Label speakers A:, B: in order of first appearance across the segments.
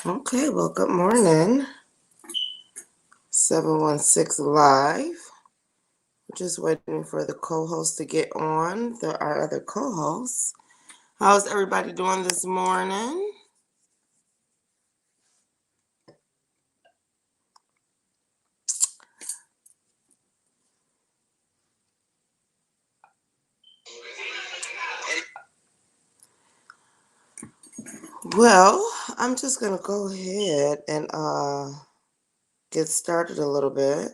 A: Okay, well, good morning. 716 Live. Just waiting for the co host to get on, our other co hosts. How's everybody doing this morning? Well, I'm just going to go ahead and get started a little bit.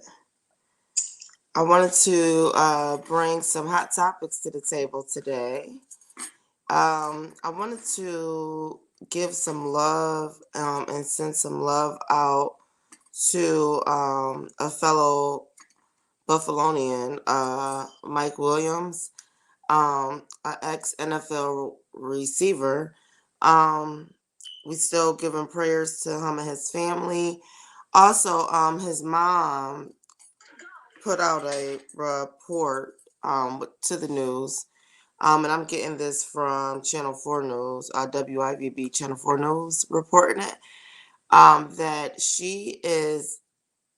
A: I wanted to bring some hot topics to the table today. I wanted to give some love and send some love out to a fellow Buffalonian, Mike Williams, an ex NFL receiver. Um, we still giving prayers to him and his family. Also, his mom put out a report to the news. And I'm getting this from Channel 4 News, WIVB Channel 4 News reporting it, that she is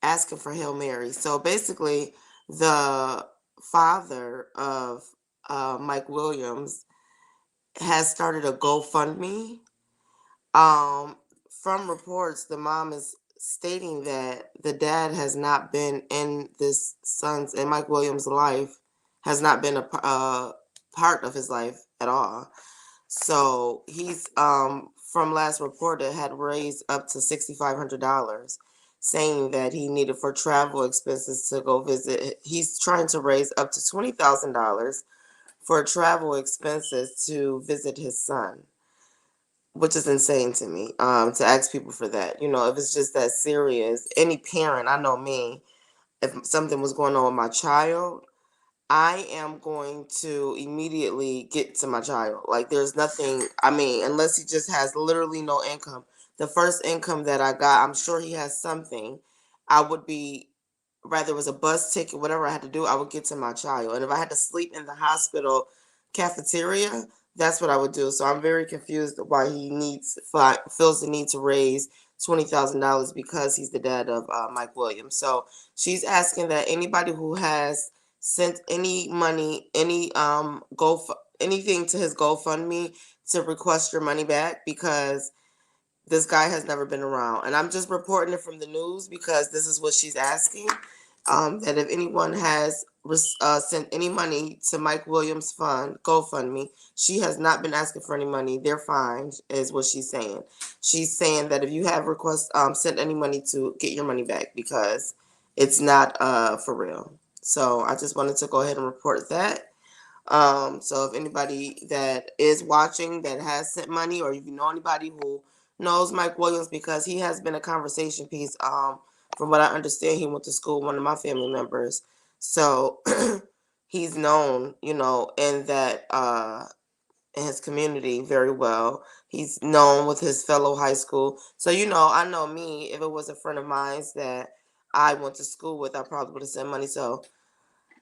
A: asking for Hail Mary. So basically, the father of Mike Williams has started a GoFundMe. Um, from reports, the mom is stating that the dad has not been in this son's and Mike Williams' life, has not been a part of his life at all. So he's from last report it had raised up to $6,500, saying that he needed for travel expenses to go visit. He's trying to raise up to $20,000 for travel expenses to visit his son, which is insane to me. To ask people for that, if it's just that serious, any parent, I know me, if something was going on with my child, I am going to immediately get to my child. Like, there's nothing, I mean, unless he just has literally no income. The first income that I got, I'm sure he has something. I would be, rather it was a bus ticket, whatever I had to do, I would get to my child. And if I had to sleep in the hospital cafeteria, that's what I would do. So I'm very confused why he feels the need to raise $20,000 because he's the dad of Mike Williams. So she's asking that anybody who has sent any money, anything to his GoFundMe to request your money back, because this guy has never been around. And I'm just reporting it from the news because this is what she's asking. That if anyone has sent any money to Mike Williams Fund, GoFundMe, she has not been asking for any money. They're fine, is what she's saying. She's saying that if you have sent any money, to get your money back because it's not for real. So I just wanted to go ahead and report that. So if anybody that is watching that has sent money, or if you know anybody who knows Mike Williams, because he has been a conversation piece. From what I understand, he went to school with one of my family members. So he's known, in that in his community very well. He's known with his fellow high school. So, I know me, if it was a friend of mine that I went to school with, I probably would have sent money. So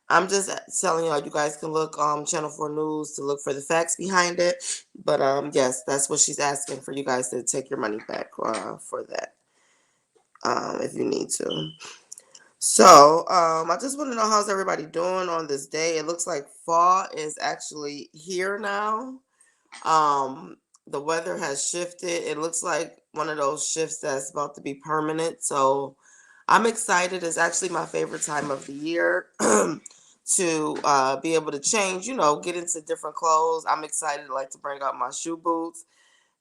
A: I'm just telling y'all, you guys can look Channel 4 News to look for the facts behind it. But yes, that's what she's asking, for you guys to take your money back for that, if you need to. So I just want to know, how's everybody doing on this day. It looks like fall is actually here now. The weather has shifted. It looks like one of those shifts that's about to be permanent. So I'm excited. It's actually my favorite time of the year to be able to change, get into different clothes. I'm excited, like, to bring out my shoe boots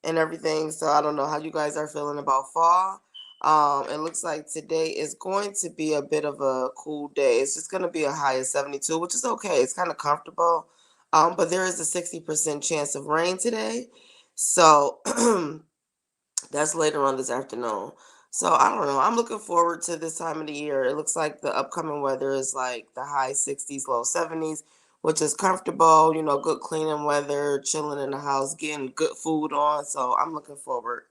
A: and everything. So I don't know how you guys are feeling about fall. It looks like today is going to be a bit of a cool day. It's just going to be a high of 72, which is okay. It's kind of comfortable. But there is a 60% chance of rain today. So that's later on this afternoon. So I don't know. I'm looking forward to this time of the year. It looks like the upcoming weather is like the high 60s, low 70s, which is comfortable, good cleaning weather, chilling in the house, getting good food on. So I'm looking forward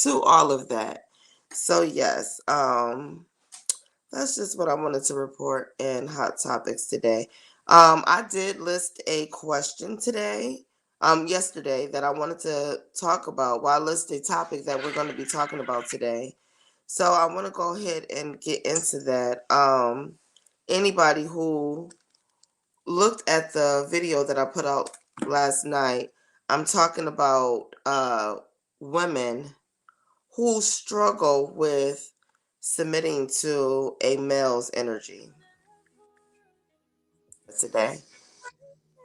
A: to all of that. So yes, that's just what I wanted to report in Hot Topics today. I did list a question today. yesterday that I wanted to talk about. Well, I listed the topic that we're going to be talking about today. So I want to go ahead and get into that. Anybody who looked at the video that I put out last night, I'm talking about women who struggle with submitting to a male's energy today.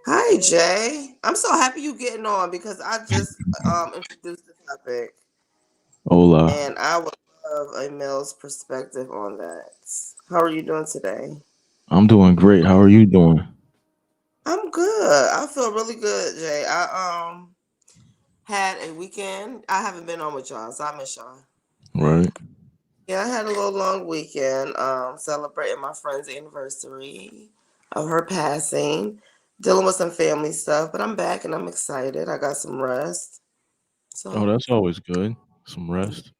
A: Hi Jay. I'm so happy you getting on because I just introduced the topic
B: Hola.
A: and I would love a male's perspective on that. How are you doing today?
B: I'm doing great. How are you doing?
A: I'm good. I feel really good, Jay. I had a weekend. I haven't been on with y'all, so I miss y'all.
B: Right.
A: Yeah, I had a little long weekend, celebrating my friend's anniversary of her passing, dealing with some family stuff, but I'm back and I'm excited. I got some rest.
B: Oh,
A: So
B: that's always good. Some rest.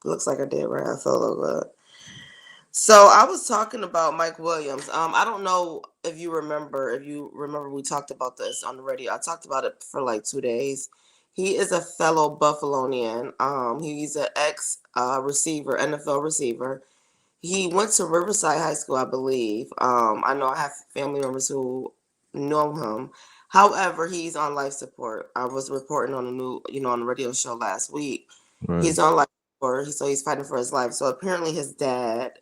A: looks like I did right. I feel a little good. So I was talking about Mike Williams. I don't know if you remember. If you remember, we talked about this on the radio. I talked about it for like 2 days. He is a fellow Buffalonian. He's an ex receiver, NFL receiver. He went to Riverside High School, I believe. I know I have family members who know him. However, he's on life support. I was reporting on on the radio show last week.
B: Right.
A: He's on life support, so he's fighting for his life. So apparently, his dad,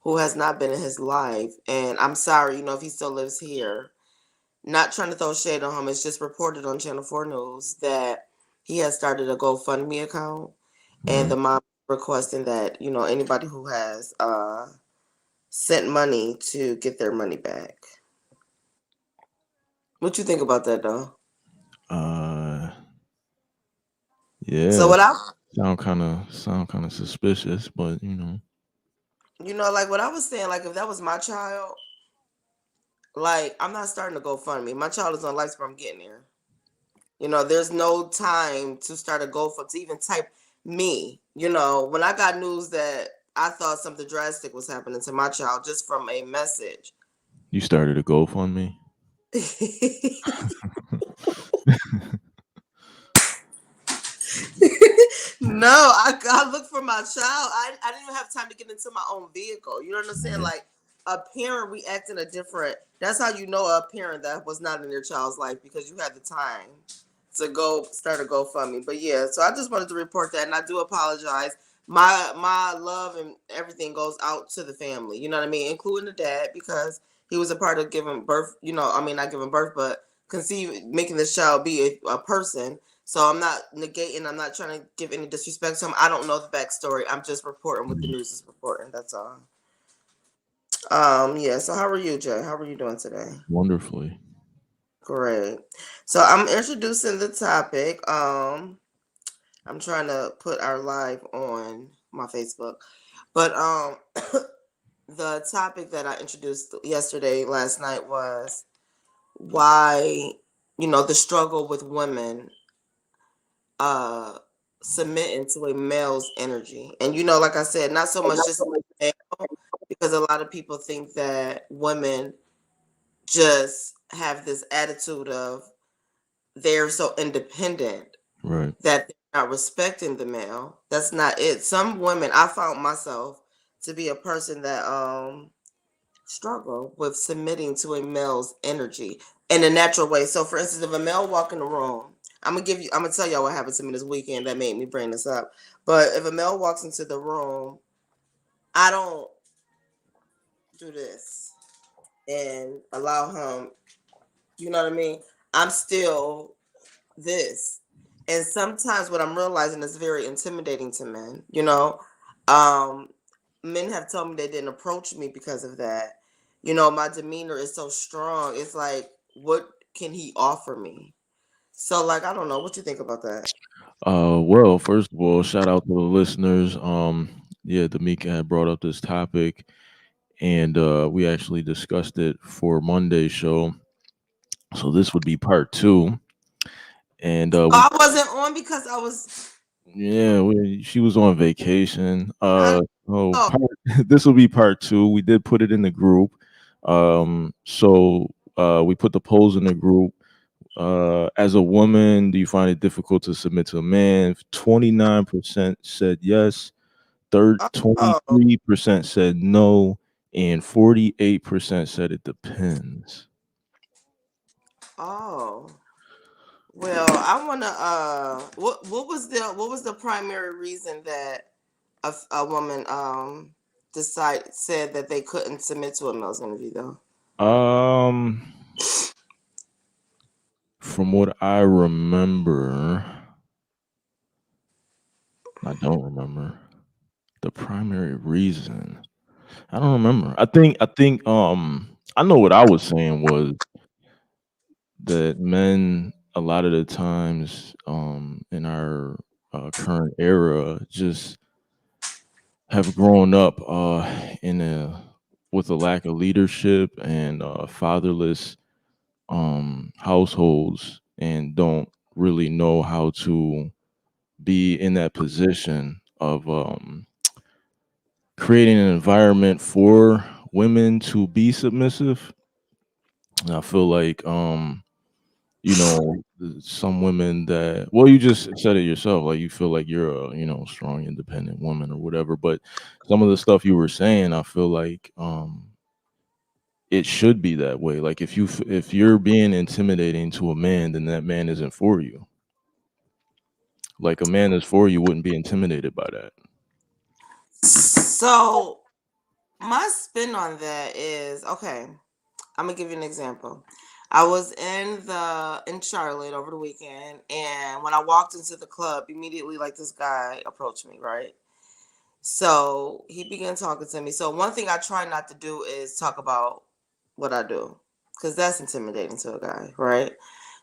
A: who has not been in his life, and I'm sorry, if he still lives here, not trying to throw shade on him. It's just reported on Channel 4 News that he has started a GoFundMe account, and
B: Right.
A: the mom requesting that anybody who has sent money to get their money back. What you think about that, though?
B: Uh
A: So
B: yeah.
A: what I,
B: Sound kind of suspicious, but
A: like what I was saying, like if that was my child, like I'm not starting to GoFundMe. My child is on life support. I'm getting there. There's no time to start a GoFundMe to even type me. When I got news that I thought something drastic was happening to my child just from a message.
B: you started a GoFundMe.
A: No, I looked for my child. I didn't even have time to get into my own vehicle. You know what I'm saying?
B: Right.
A: Like a parent reacting a different. That's how you know a parent that was not in their child's life because you had the time to go start a GoFundMe. But yeah, so I just wanted to report that, and I do apologize. My love and everything goes out to the family. You know what I mean, including the dad because he was a part of giving birth. I mean not giving birth, but making this child be a person. So I'm not negating. I'm not trying to give any disrespect to him. I don't know the backstory. I'm just reporting what the
B: Mhm.
A: news is reporting. That's all. Yeah. So how are you, Jay? How are you doing today?
B: Wonderfully.
A: Great. So I'm introducing the topic. I'm trying to put our live on my Facebook, but the topic that I introduced yesterday, last night was why the struggle with women uh submitting to a male's energy. And like I said, not so much just male, because a lot of people think that women just have this attitude of they're so independent
B: Right.
A: that they're not respecting the male. That's not it. Some women, I found myself to be a person that struggle with submitting to a male's energy in a natural way. So for instance, if a male walk in the room, I'm gonna tell y'all what happened to me this weekend that made me bring this up. But if a male walks into the room, I don't do this and allow him, you know what I mean? I'm still this. And sometimes what I'm realizing is very intimidating to men. Um, Men have told me they didn't approach me because of that. My demeanor is so strong. It's like, what can he offer me? So, like, I don't know. What you think about that?
B: Well, first of all, shout out to the listeners. Yeah, Damika had brought up this topic, and we actually discussed it for Monday's show. So this would be part two, and
A: Oh, I wasn't on because I was.
B: yeah, she was on vacation.
A: I
B: So
A: know.
B: this will be part two. We did put it in the group. So we put the polls in the group. As a woman, do you find it difficult to submit to a man? 29% said yes.
A: Oh,
B: 23% said no, and 48% said it depends.
A: oh. Well, I wanna. What was the primary reason that a woman said that they couldn't submit to a male's interview though?
B: Um, from what I remember, I don't remember the primary reason. I don't remember. I know what I was saying was that men a lot of the times in our current era just have grown up in a with a lack of leadership and fatherless households and don't really know how to be in that position of creating an environment for women to be submissive. And I feel like you know, some women that well, you just said it yourself, like you feel like you're a, strong, independent woman or whatever. But some of the stuff you were saying, I feel like it should be that way. Like if you're being intimidating to a man, then that man isn't for you. Like a man is for you wouldn't be intimidated by that.
A: So my spin on that is okay. I'm gonna give you an example. I was in Charlotte over the weekend, and when I walked into the club, immediately like this guy approached me, right? So he began talking to me. So one thing I try not to do is talk about what I do, because that's intimidating to a guy, right?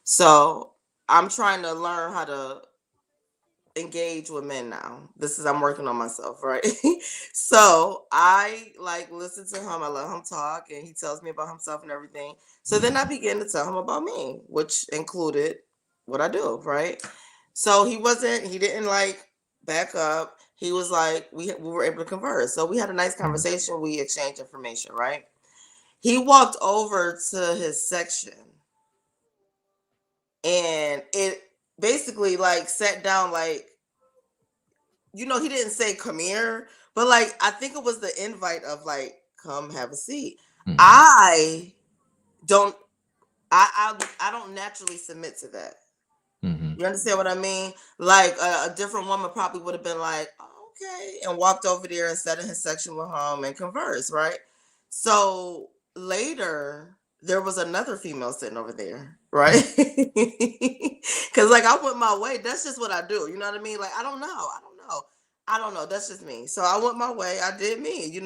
A: So I'm trying to learn how to engage with men now. I'm working on myself, right? So I like listen to him, I let him talk, and he tells me about himself and everything. So then I begin to tell him about me, which included what I do, right? So he didn't like back up. He was like, we were able to converse. So we had a nice
B: Mhm.
A: conversation, we exchanged information, right? He walked over to his section, and it basically like sat down like, he didn't say come here, but like I think it was the invite of like come have a seat.
B: Mhm.
A: I don't I don't naturally submit to that.
B: Mhm.
A: You understand what I mean? Like a different woman probably would have been like, oh, okay, and walked over there and sat in his section with him and conversed, right? So later there was another female sitting over there, right? Because like I went my way. That's just what I do. You know what I mean? Like I don't know. That's just me. So I went my way. I did me.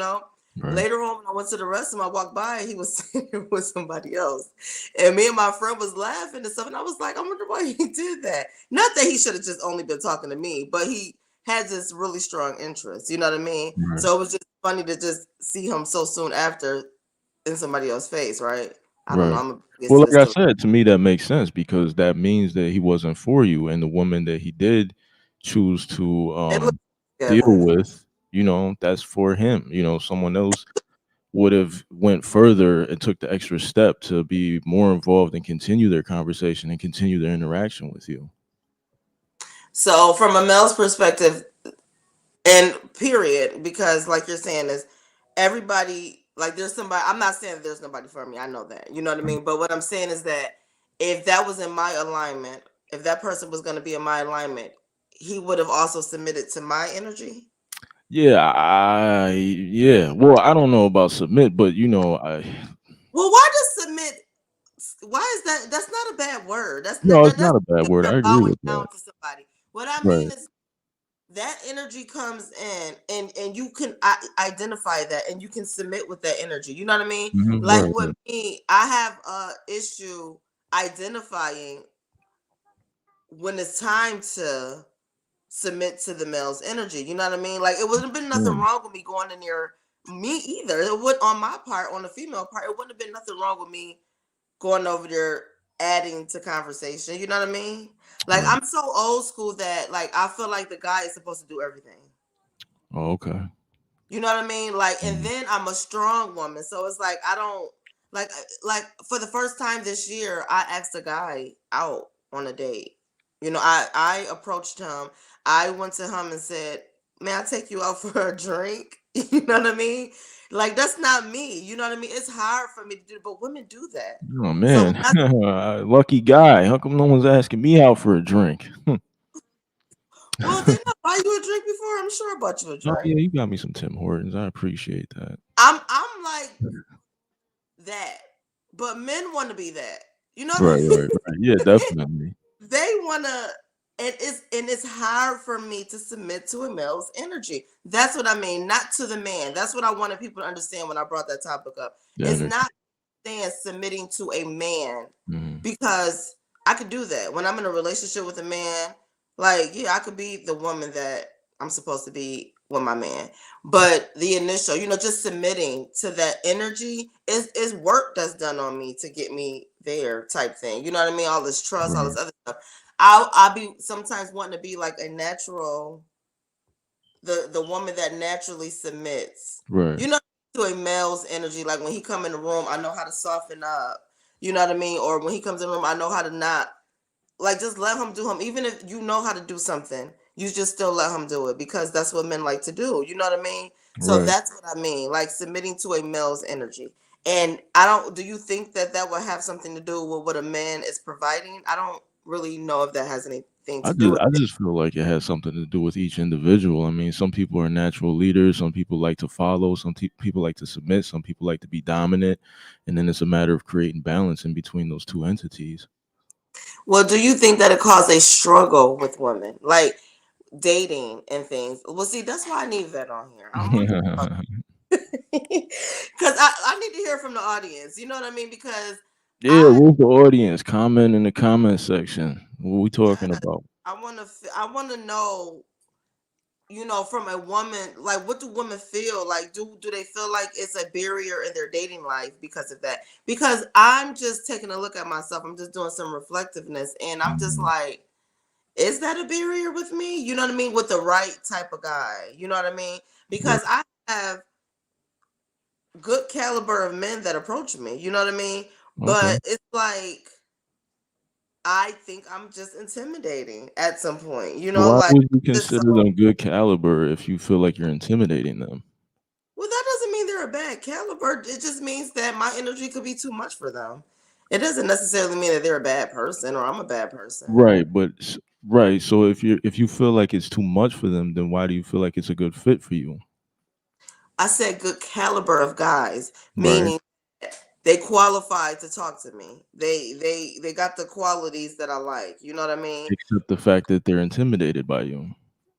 B: Right.
A: Later on, when I went to the restroom, I walked by and he was sitting there with somebody else. And me and my friend was laughing and stuff. And I was like, I wonder why he did that. Not that he should have just only been talking to me, but he had this really strong interest. You know what I mean?
B: Right.
A: So it was just funny to just see him so soon after in somebody else's face, right? I don't know.
B: Right.
A: I'm a get
B: Well,
A: to
B: like
A: this
B: I
A: too.
B: said, to me that makes sense because that means that he wasn't for you, and the woman that he did choose to
A: They look
B: deal
A: together.
B: with, that's for him. Someone else would have went further and took the extra step to be more involved and continue their conversation and continue their interaction with you.
A: So from a male's perspective, and period, because like you're saying is everybody like there's somebody. I'm not saying that there's nobody for me. I know that. You know what I
B: Right.
A: mean? But what I'm saying is that if that was in my alignment, if that person was going to be in my alignment, he would have also submitted to my energy.
B: Yeah. Well, I don't know about submit, but I
A: Well, why does submit? Why is that? That's not a bad word. That's not
B: no, it's
A: that. That's
B: not a bad word.
A: you're
B: I agree
A: bowing
B: with
A: down
B: that.
A: to somebody. What I mean
B: Right.
A: is that energy comes in, and you can identify that, and you can submit with that energy. You know what I mean? Like
B: Right.
A: with
B: Right.
A: me, I have a issue identifying when it's time to submit to the male's energy. You know what I mean? Like it wouldn't have been nothing
B: Mm.
A: wrong with me going in there, me either. It would on my part, on the female part, it wouldn't have been nothing wrong with me going over there adding to conversation. You know what I mean? Like
B: Right.
A: I'm so old school that like I feel like the guy is supposed to do everything.
B: Oh, okay.
A: You know what I mean? Like, and
B: Mm.
A: then I'm a strong woman. So it's like I don't Like for the first time this year, I asked a guy out on a date. I approached him. I went to him and said, "May I take you out for a drink?" You know what I mean? Like that's not me. You know what I mean? It's hard for me to do, but women do that.
B: Oh
A: So
B: man, lucky guy. How come no one's asking me out for a drink?
A: well, didn't I buy you a drink before? I'm sure I bought you a
B: Oh
A: drink.
B: yeah, you got me some Tim Hortons. I appreciate that.
A: I'm like that, but men want to be that. You know what
B: Right,
A: I mean?
B: right, right. Yeah, definitely.
A: They wanna, and it's hard for me to submit to a male's energy. That's what I mean, not to the man. That's what I wanted people to understand when I brought that topic up.
B: The
A: It's
B: energy.
A: not saying submitting to a man,
B: Mhm.
A: because I could do that when I'm in a relationship with a man. Like, yeah, I could be the woman that I'm supposed to be with my man. But the initial, just submitting to that energy is work that's done on me to get me there type thing. You know what I mean? All this trust, all
B: Right,
A: this other stuff. I'll be sometimes wanting to be like a natural, the woman that naturally submits.
B: right.
A: You know, to a male's energy. Like when he come in the room, I know how to soften up. You know what I mean? Or when he comes in the room, I know how to not, like, just let him do him. Even if you know how to do something, you just still let him do it, because that's what men like to do. You know what I mean? So
B: Right.
A: that's what I mean, like submitting to a male's energy. And I don't. Do you think that that would have something to do with what a man is providing? I don't really know if that has anything
B: I
A: to do
B: just
A: with
B: I
A: it.
B: just feel like it has something to do with each individual. I mean, some people are natural leaders, some people like to follow, people like to submit, some people like to be dominant, and then it's a matter of creating balance in between those two entities.
A: Well, do you think that it caused a struggle with women, like dating and things? Well, see, that's why I need that on here. I want because I need to hear from the audience. You know what I mean? Because
B: Yeah,
A: I
B: where's the audience? Comment in the comment section. What we
A: yeah,
B: talking about?
A: I want to know, from a woman, like, what do women feel like? Do they feel like it's a barrier in their dating life because of that? Because I'm just taking a look at myself. I'm just doing some reflectiveness, and I'm just
B: Mhm.
A: like, is that a barrier with me? You know what I mean? With the right type of guy. You know what I mean?
B: Right.
A: Because I have good caliber of men that approach me. You know what I mean?
B: Okay.
A: But it's like I think I'm just intimidating at some point.
B: Why
A: Like,
B: would you
A: just
B: consider
A: so.
B: them good caliber if you feel like you're intimidating them?
A: Well, that doesn't mean they're a bad caliber. It just means that my energy could be too much for them. It doesn't necessarily mean that they're a bad person or I'm a bad person.
B: Right, right. So if you feel like it's too much for them, then why do you feel like it's a good fit for you?
A: I said good caliber of guys,
B: Right.
A: meaning they qualify to talk to me. They got the qualities that I like. You know what I mean?
B: Except the fact that they're intimidated by you.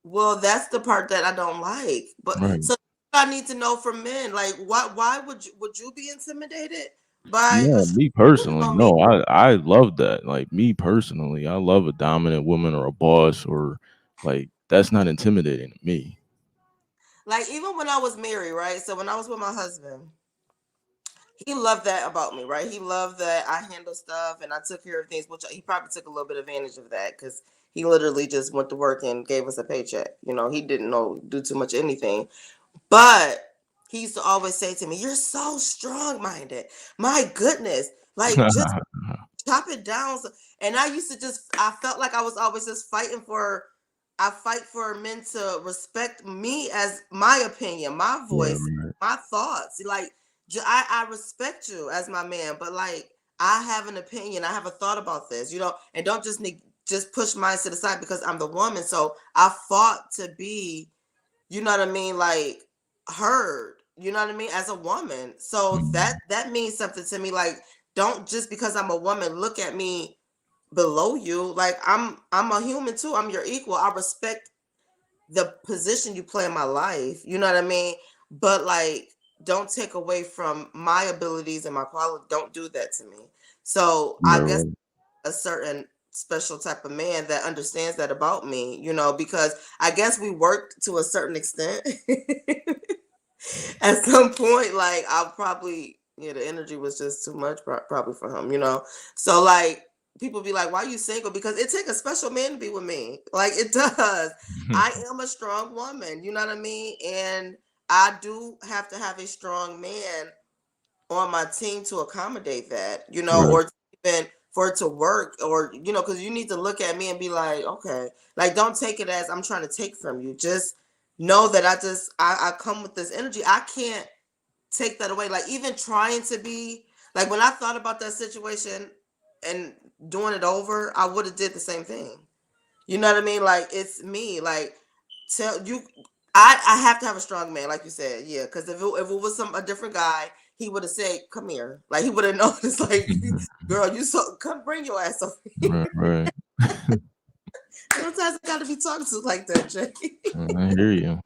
A: Well, that's the part that I don't like. But
B: Right.
A: so I need to know from men, like, why would you be intimidated by a
B: No,
A: strong
B: me
A: woman
B: personally,
A: on me?
B: no, I love that. Like me personally, I love a dominant woman or a boss or like that's not intimidating to me.
A: Like, even when I was married, right? So when I was with my husband, he loved that about me, right? He loved that I handle stuff and I took care of things, which he probably took a little bit advantage of that, because he literally just went to work and gave us a paycheck. He didn't know do too much anything. But he used to always say to me, "You're so strong minded. My goodness. Like, just chop it down." And I used to I felt like I was always just I fight for men to respect me as my opinion, my
B: Right,
A: voice,
B: right.
A: my thoughts. Like, I respect you as my man, but like, I have an opinion. I have a thought about this, and don't just push mine to the side because I'm the woman. So I fought to be, you know what I mean, like, heard, you know what I mean, as a woman. So that
B: Mhm.
A: that means something to me. Like, don't just because I'm a woman look at me below you. Like, I'm a human too. I'm your equal. I respect the position you play in my life. You know what I mean? But like, don't take away from my abilities and my quality. Don't do that to me. So
B: Right,
A: I guess
B: right.
A: a certain special type of man that understands that about me, because I guess we worked to a certain extent. At some point, like, I'll probably, yeah, the energy was just too much, probably for him. So like, people be like, "Why are you single?" Because it take a special man to be with me. Like, it does. I am a strong woman. You know what I mean? And I do have to have a strong man on my team to accommodate that,
B: Right.
A: or even for it to work, or because you need to look at me and be like, okay, like don't take it as I'm trying to take from you. Just know that I come with this energy. I can't take that away. Like even trying to be like when I thought about that situation and doing it over, I would have did the same thing. You know what I mean? Like it's me. Like tell you, I have to have a strong man, like you said, yeah. Because if it was a different guy, he would have said, "Come here." Like he would have noticed, like,
B: Mhm.
A: "Girl, you so come bring your ass over here."
B: Right, right.
A: Sometimes I got to be talking to like that, Jay.
B: I hear you.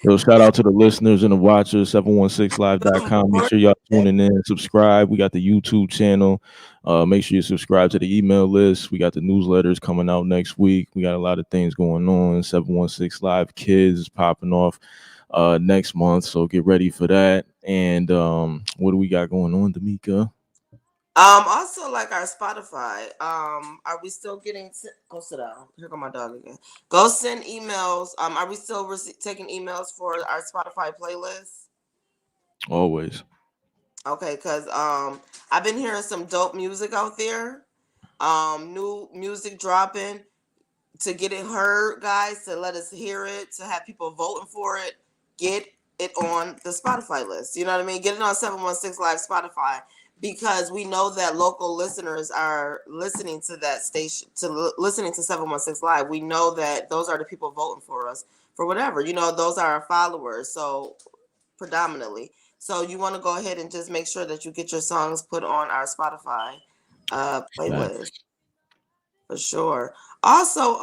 B: Yo, shout out to the listeners and the watchers,
A: Good
B: 716live.com. Make
A: morning.
B: sure y'all tuning in, subscribe. We got the YouTube channel. Make sure you subscribe to the email list. We got the newsletters coming out next week. We got a lot of things going on. 716 Live Kids is popping off next month. So get ready for that. And what do we got going on, D'Amica?
A: Also like our Spotify. Are we still getting? Go sit down. Here go my dog again. Go send emails. Are we still taking emails for our Spotify playlist?
B: Always.
A: Okay, cause I've been hearing some dope music out there. New music dropping to get it heard, guys. To let us hear it. To have people voting for it. Get it on the Spotify list. You know what I mean? Get it on 716 Live Spotify because we know that local listeners are listening to that station, listening to 716 Live. We know that those are the people voting for us for whatever. Those are our followers. So predominantly. So you want to go ahead and just make sure that you get your songs put on our Spotify playlist
B: Facts.
A: for sure. Also,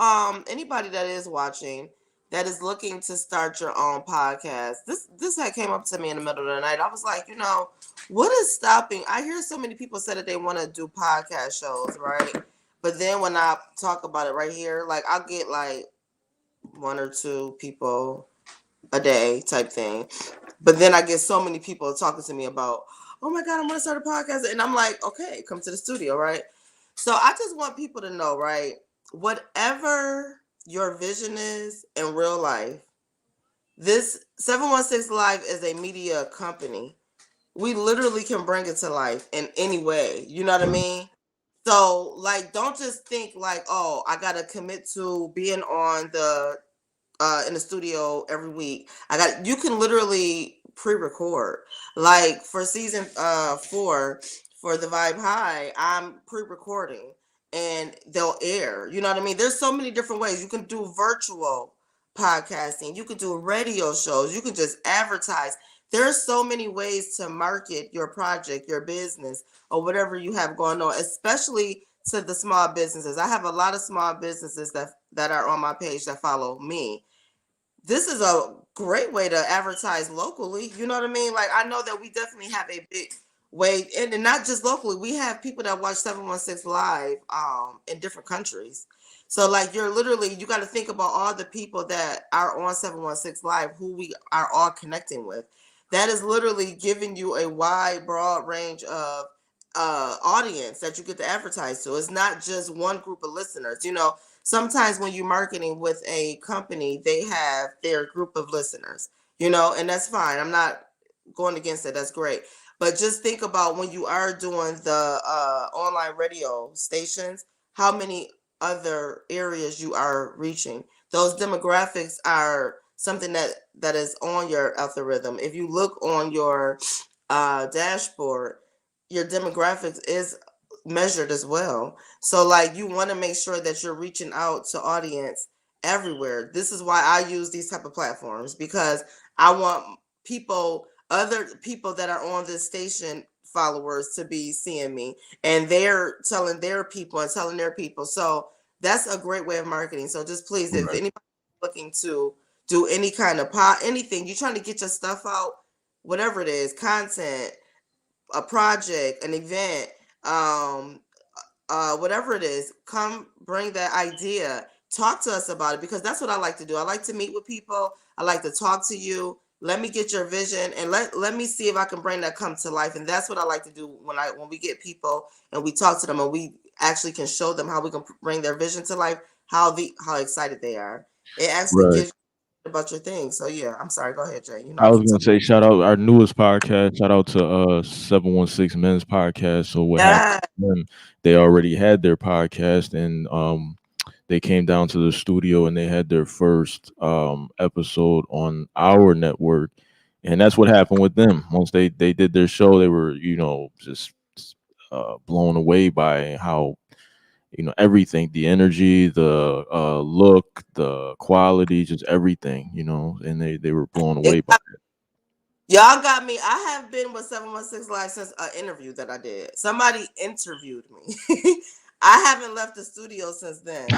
A: anybody that is watching that is looking to start your own podcast, this had came up to me in the middle of the night. I was like, what is stopping? I hear so many people say that they want to do podcast shows, right? But then when I talk about it right here, like I'll get like one or two people a day type thing. But then I get so many people talking to me about, oh my God, I'm gonna start a podcast. And I'm like, okay, come to the studio, right? So I just want people to know, right? Whatever your vision is in real life, this 716 Live is a media company. We literally can bring it to life in any way. You know what I
B: Right.
A: mean? So like don't just think like, oh, I gotta commit to being on the in the studio every week. You can literally pre-record. Like for season 4 for the Vibe High, I'm pre-recording and they'll air. You know what I mean? There's so many different ways. You can do virtual podcasting, you can do radio shows, you can just advertise. There's so many ways to market your project, your business, or whatever you have going on, especially to the small businesses. I have a lot of small businesses that are on my page that follow me. This is a great way to advertise locally. You know what I mean? Like I know that we definitely have a big way, and not just locally. We have people that watch 716 Live in different countries. So like you got to think about all the people that are on 716 Live who we are all connecting with. That is literally giving you a wide, broad range of audience that you get to advertise to. It's not just one group of listeners. Sometimes when you're marketing with a company, they have their group of listeners, and that's fine. I'm not going against it. That's great. But just think about when you are doing the online radio stations, how many other areas you are reaching. Those demographics are something that is on your algorithm. If you look on your dashboard, your demographics is measured as well. So like you want to make sure that you're reaching out to audience everywhere. This is why I use these type of platforms because I want other people that are on this station followers to be seeing me and they're telling their people and telling their people. So that's a great way of marketing. So just please, if
B: Right.
A: anybody looking to do any kind of anything, you're trying to get your stuff out, whatever it is, content, a project, an event, um, whatever it is, come bring that idea. Talk to us about it because that's what I like to do. I like to meet with people. I like to talk to you. Let me get your vision and let me see if I can bring that come to life. And that's what I like to do when we get people and we talk to them and we actually can show them how we can bring their vision to life, how excited they are. It actually
B: Right.
A: gives about your thing. So yeah, I'm sorry. Go ahead, Jay. You know
B: I
A: I
B: was
A: can
B: gonna
A: talk.
B: say shout out our newest podcast. Shout out to 716 Men's Podcast. So what happened
A: Yeah.
B: to them? They already had their podcast, and they came down to the studio and they had their first episode on our network, and that's what happened with them. Once they did their show, they were just blown away by how everything, the energy, the look, the quality, just everything, and they were blown away by it.
A: Y'all got me. I have been with 716 Live since an interview that I did. Somebody interviewed me. I haven't left the studio since then.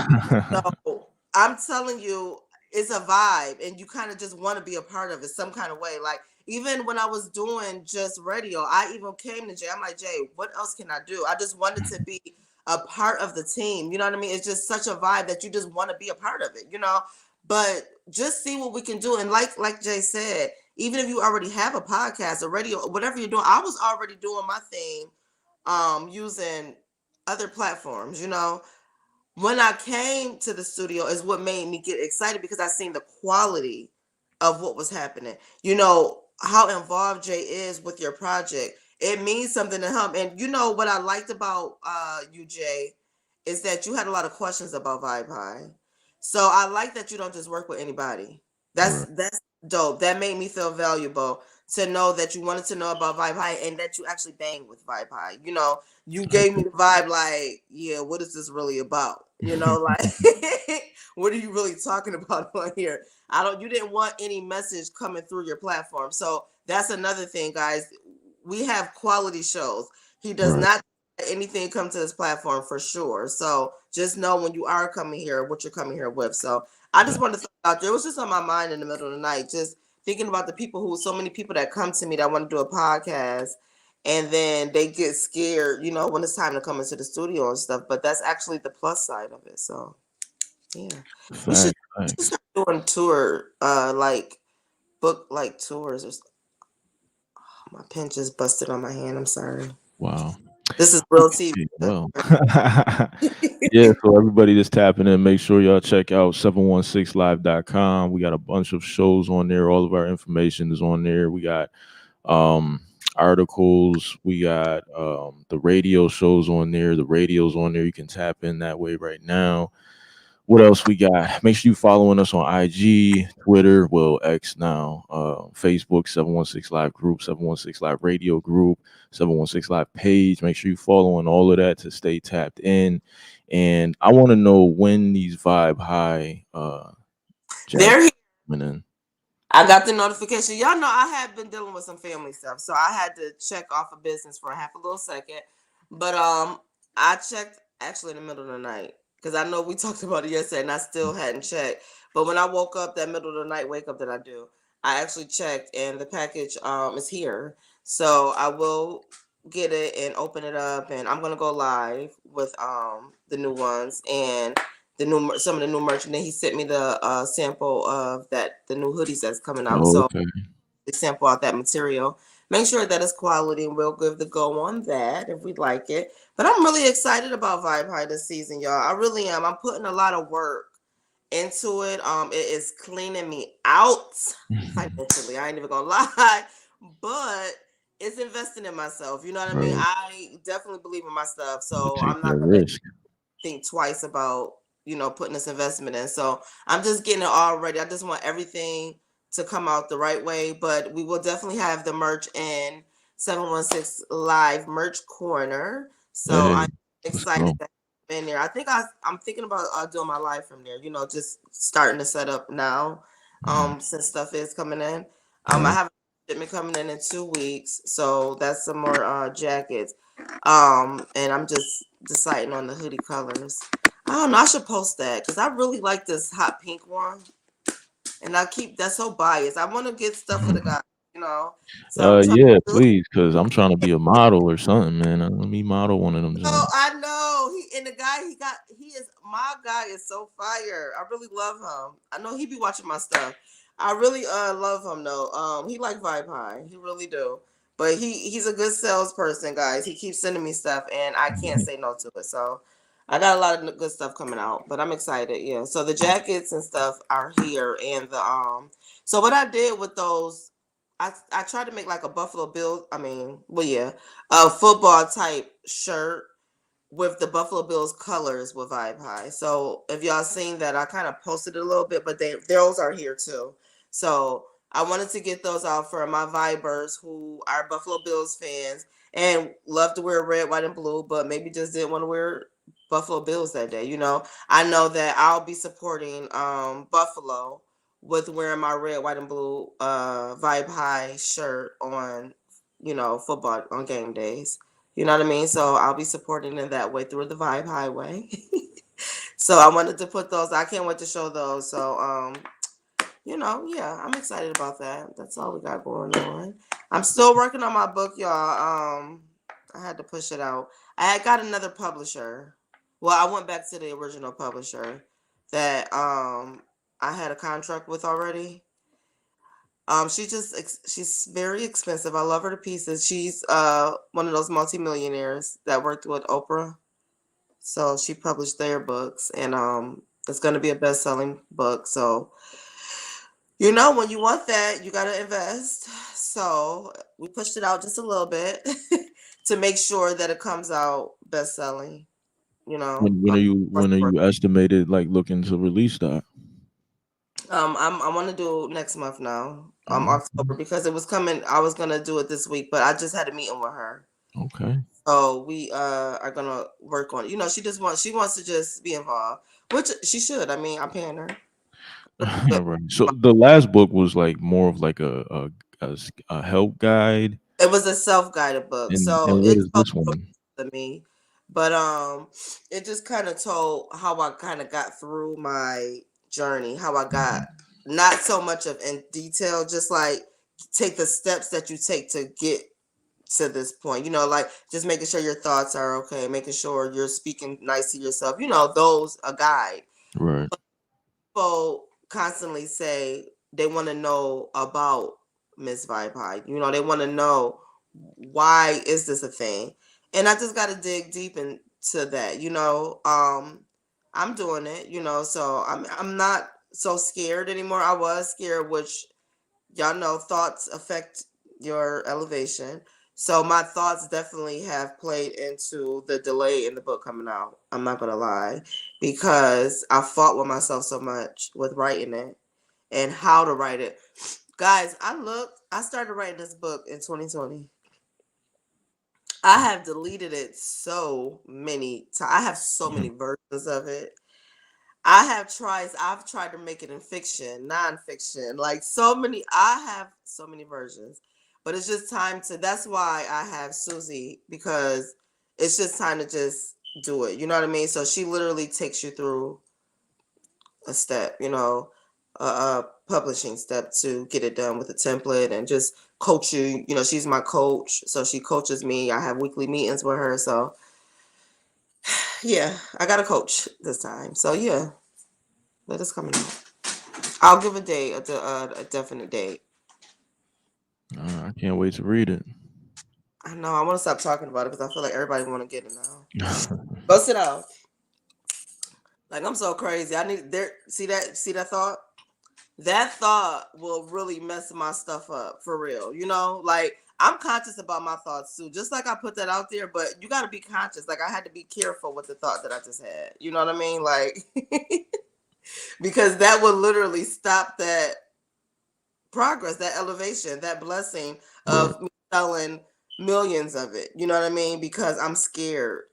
A: So I'm telling you, it's a vibe, and you kind of just want to be a part of it some kind of way. Like, even when I was doing just radio, I even came to Jay. I'm like, Jay, what else can I do? I just wanted to be a part of the team. You know what I mean? It's just such a vibe that you just want to be a part of it, But just see what we can do. And like Jay said, even if you already have a podcast or radio, whatever you're doing, I was already doing my thing, using other platforms, When I came to the studio is what made me get excited because I seen the quality of what was happening. How involved Jay is with your project. It means something to him. And what I liked about you, Jay, is that you had a lot of questions about Vibe High. So I like that you don't just work with anybody. That's
B: Right.
A: that's dope. That made me feel valuable to know that you wanted to know about Vibe High and that you actually bang with Vibe High. You gave me the vibe like, yeah, what is this really about? Like what are you really talking about on here? You didn't want any message coming through your platform. So that's another thing, guys. We have quality shows. He does
B: Right.
A: not let anything come to this platform for sure. So just know when you are coming here, what you're coming here with. So I just
B: Yeah.
A: wanted to throw it out there. It was just on my mind in the middle of the night, just thinking about the so many people that come to me that want to do a podcast and then they get scared, when it's time to come into the studio and stuff. But that's actually the plus side of it. So yeah, we should,
B: Facts.
A: we should
B: Facts.
A: start doing tour, like book like tours. My pen just busted on my hand. I'm sorry.
B: Wow.
A: This is real TV.
B: Okay, well. Yeah, so everybody that's tapping in, make sure y'all check out 716live.com. We got a bunch of shows on there. All of our information is on there. We got um articles, we got the radio shows on there, the radios on there. You can tap in that way right now. What else we got? Make sure you following us on IG, Twitter, well, X now, Facebook, 716 Live Group, 716 Live Radio Group, 716 Live page. Make sure you following all of that to stay tapped in. And I want to know when these Vibe High
A: There
B: jackets
A: he
B: coming in.
A: I got the notification. Y'all know I have been dealing with some family stuff, so I had to check off of business for a little second. But I checked actually in the middle of the night because I know we talked about it yesterday, and I still hadn't checked. But when I woke up, that middle of the night wake up that I do, I actually checked, and the package is here. So I will get it and open it up, and I'm gonna go live with the new ones and some of the new merch, and then he sent me the sample of the new hoodies that's coming out.
B: Oh,
A: So
B: okay.
A: they sample out that material. Make sure that it's quality, and we'll give the go on that if we like it. But I'm really excited about Vibe High this season, y'all. I really am. I'm putting a lot of work into it. It is cleaning me out financially. I ain't even gonna lie, but it's investing in myself. You know what I mean?
B: Right.
A: I definitely believe in my stuff,
B: You
A: so
B: take
A: I'm
B: that
A: not gonna
B: risk.
A: think twice about putting this investment in. So I'm just getting it all ready. I just want everything to come out the right way. But we will definitely have the merch in 716 Live Merch Corner. So
B: Hey,
A: I'm
B: let's
A: excited
B: go.
A: that I'm in there. I'm thinking about doing my live from there. Just starting to set up now.
B: Mhm.
A: Since stuff is coming in. I
B: Right.
A: have a shipment coming in 2 weeks, so that's some more jackets. And I'm just deciding on the hoodie colors. I don't know. I should post that because I really like this hot pink one, and that's so biased. I want to get stuff for the guy, you know. So I'm trying
B: Yeah,
A: to.
B: please, because I'm trying to be a model or something, man. Let me model one of them
A: Oh,
B: joints.
A: I know. He is my guy is so fire. I really love him. I know he be watching my stuff. I really love him though. He like Vibe High. He really do. But he's a good salesperson, guys. He keeps sending me stuff and I can't say no to it. So I got a lot of good stuff coming out, but I'm excited. Yeah. So the jackets and stuff are here, and the So what I did with those, I tried to make like a Buffalo Bill. I mean, well, yeah, a football type shirt with the Buffalo Bills colors with Vibe High. So if y'all seen that, I kind of posted it a little bit, but those are here too. So I wanted to get those out for my Vibers who are Buffalo Bills fans and love to wear red, white, and blue, but maybe just didn't want to wear Buffalo Bills that day. You know, I know that I'll be supporting Buffalo with wearing my red, white, and blue Vibe High shirt on, football on game days. You know what I mean? So I'll be supporting in that way through the Vibe Highway. So I wanted to put those. I can't wait to show those. So yeah, I'm excited about that. That's all we got going on. I'm still working on my book, y'all. I had to push it out. I had got another publisher. Well, I went back to the original publisher that I had a contract with already. She's very expensive. I love her to pieces. She's one of those multimillionaires that worked with Oprah. So she published their books, and it's going to be a best-selling book. So when you want that, you got to invest. So we pushed it out just a little bit to make sure that it comes out best-selling.
B: When are you estimated like looking to release that?
A: I want to do next month now,
B: Oh,
A: October, because it was coming. I was gonna do it this week, but I just had a meeting with her.
B: okay.
A: So we are gonna work on it. She wants to just be involved, which she should. I mean, I'm paying her.
B: All right. So the last book was like more of like a help guide,
A: It was a self-guided book, so
B: and what
A: it
B: is
A: told
B: this one?
A: to me, but it just kind of told how I kind of got through my journey, how I got not so much of in detail, just like take the steps that you take to get to this point, like just making sure your thoughts are okay, making sure you're speaking nice to yourself, those a guide.
B: Right.
A: People constantly say they want to know about Miss Vibe High. They want to know why is this a thing, and I just got to dig deep into that. I'm doing it. So I'm not so scared anymore. I was scared, which y'all know thoughts affect your elevation. So my thoughts definitely have played into the delay in the book coming out. I'm not gonna lie, because I fought with myself so much with writing it and how to write it. Guys, I started writing this book in 2020. I have deleted it so many times. I have so many versions of it. I've tried to make it in fiction, nonfiction, like so many. I have so many versions, but it's just time that's why I have Susie, because it's just time to just do it. You know what I mean? So she literally takes you through a step, a publishing step to get it done with a template and just coach you. She's my coach. So she coaches me. I have weekly meetings with her. So yeah, I got a coach this time. So yeah, let us come out. I'll give a date, a definite date.
B: I can't wait to read it.
A: I know. I want to stop talking about it because I feel like everybody want to get it now. Go sit down. Like I'm so crazy. I need there. See that thought. That thought will really mess my stuff up for real. Like I'm conscious about my thoughts too. Just like I put that out there, but you got to be conscious. Like I had to be careful with the thought that I just had. You know what I mean? Like because that would literally stop that progress, that elevation, that blessing of me selling millions of it. You know what I mean? Because I'm scared.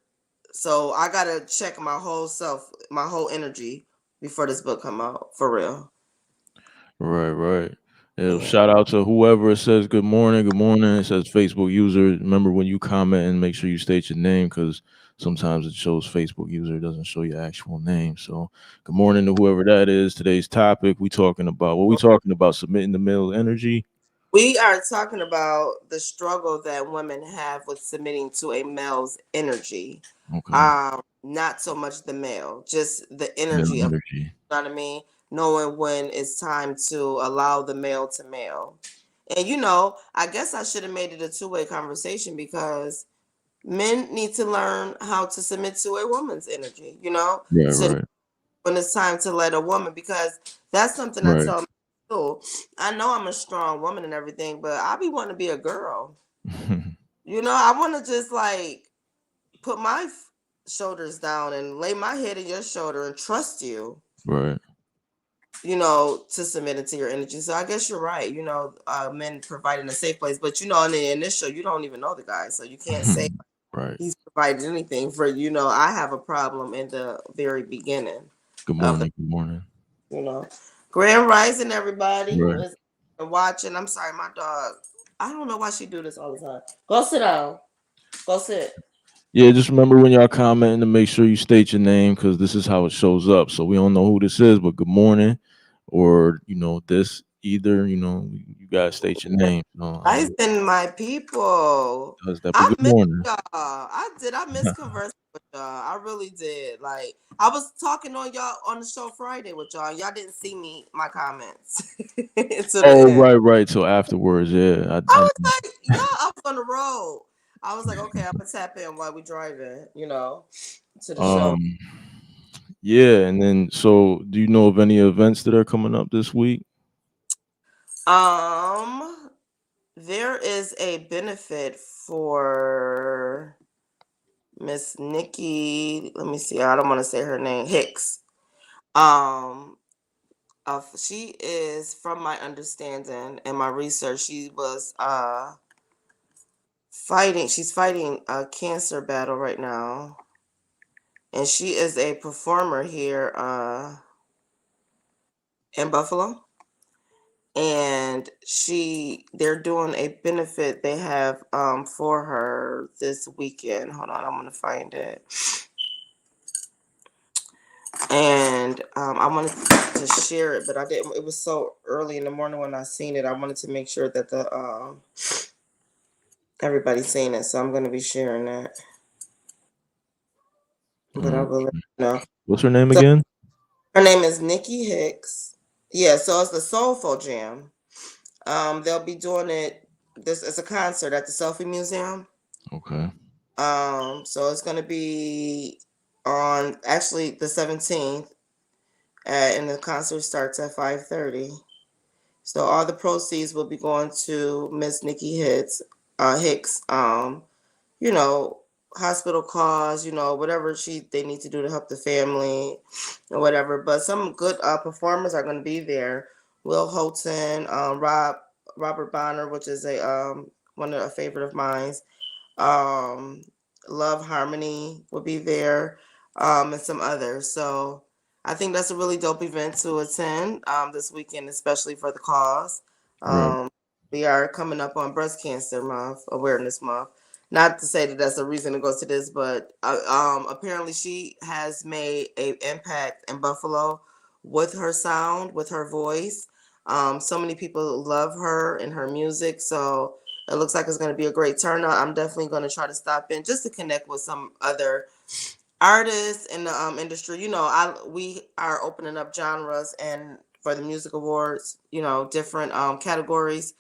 A: So I gotta check my whole self, my whole energy before this book come out for real.
B: Right.
A: Yeah.
B: Shout out to whoever says good morning. Good morning. It says Facebook user. Remember when you comment and make sure you state your name, because sometimes it shows Facebook user, it doesn't show your actual name. So good morning to whoever that is. Today's topic, we talking about submitting to male energy.
A: We are talking about the struggle that women have with submitting to a male's energy.
B: Okay.
A: Not so much the male, just the
B: Male
A: energy of,
B: energy.
A: you know what I mean? Knowing when it's time to allow the male to male. And I guess I should have made it a two-way conversation, because Men need to learn how to submit to a woman's energy,
B: Right,
A: to
B: right,
A: when it's time to let a woman, because that's something I
B: right.
A: tell men too. I know I'm a strong woman and everything, but I be wanting to be a girl. I want to just like put my shoulders down and lay my head in your shoulder and trust you,
B: Right.
A: to submit into your energy. So I guess you're right. Men providing a safe place, but in the initial, you don't even know the guy, so you can't say
B: Right.
A: he's provided anything for you. I have a problem in the very beginning
B: Good
A: of the,
B: morning. Good morning.
A: you know, Grand Rising, everybody who
B: Right.
A: is watching. I'm sorry, my dog. I don't know why she do this all the time. Go sit down. Go sit.
B: Yeah, just remember when y'all commenting to make sure you state your name because this is how it shows up. So we don't know who this is, but good morning, or this either. You guys state your name.
A: Rising, my people.
B: Does that? But
A: I
B: good
A: miss
B: morning.
A: y'all. I miss conversing with y'all. I really did. Like I was talking on y'all on the show Friday with y'all. Y'all didn't see my comments to the
B: Oh,
A: end.
B: right, right. So afterwards, yeah,
A: I was like, y'all, I was on the road. I was like, okay, I'm gonna tap in while we driving, to the show.
B: um, yeah, and then so do you know of any events that are coming up this week?
A: Um, there is a benefit for Miss Nikki. Let me see. I don't want to say her name. Hicks. Um, she is, from my understanding and my research, she was fighting. She's fighting a cancer battle right now, and she is a performer here in Buffalo. And they're doing a benefit they have for her this weekend. Hold on, I'm gonna find it. And I wanted to share it, but I didn't. It was so early in the morning when I seen it. I wanted to make sure that the everybody's seen it, so I'm gonna be sharing that. But I
B: Mm.
A: will let you know.
B: What's her name
A: So
B: again?
A: her name is Nikki Hicks. Yeah, so it's the Soulful Jam. They'll be doing it. This is a concert at the Selfie Museum.
B: Okay.
A: So it's gonna be on actually the 17th, and the concert starts at 5:30. So all the proceeds will be going to Miss Nikki Hicks. You know, hospital costs, whatever they need to do to help the family or whatever. But some good performers are going to be there. Will Houghton, Robert Bonner, which is a favorite of mine. Um, Love Harmony will be there, and some others. So I think that's a really dope event to attend this weekend, especially for the cause.
B: Right.
A: Um, we are coming up on Breast Cancer Month, Awareness Month. Not to say that that's a reason to go to this, but apparently she has made an impact in Buffalo with her sound, with her voice. So many people love her and her music. So it looks like it's going to be a great turnout. I'm definitely going to try to stop in just to connect with some other artists in the industry. We are opening up genres and for the music awards, different categories.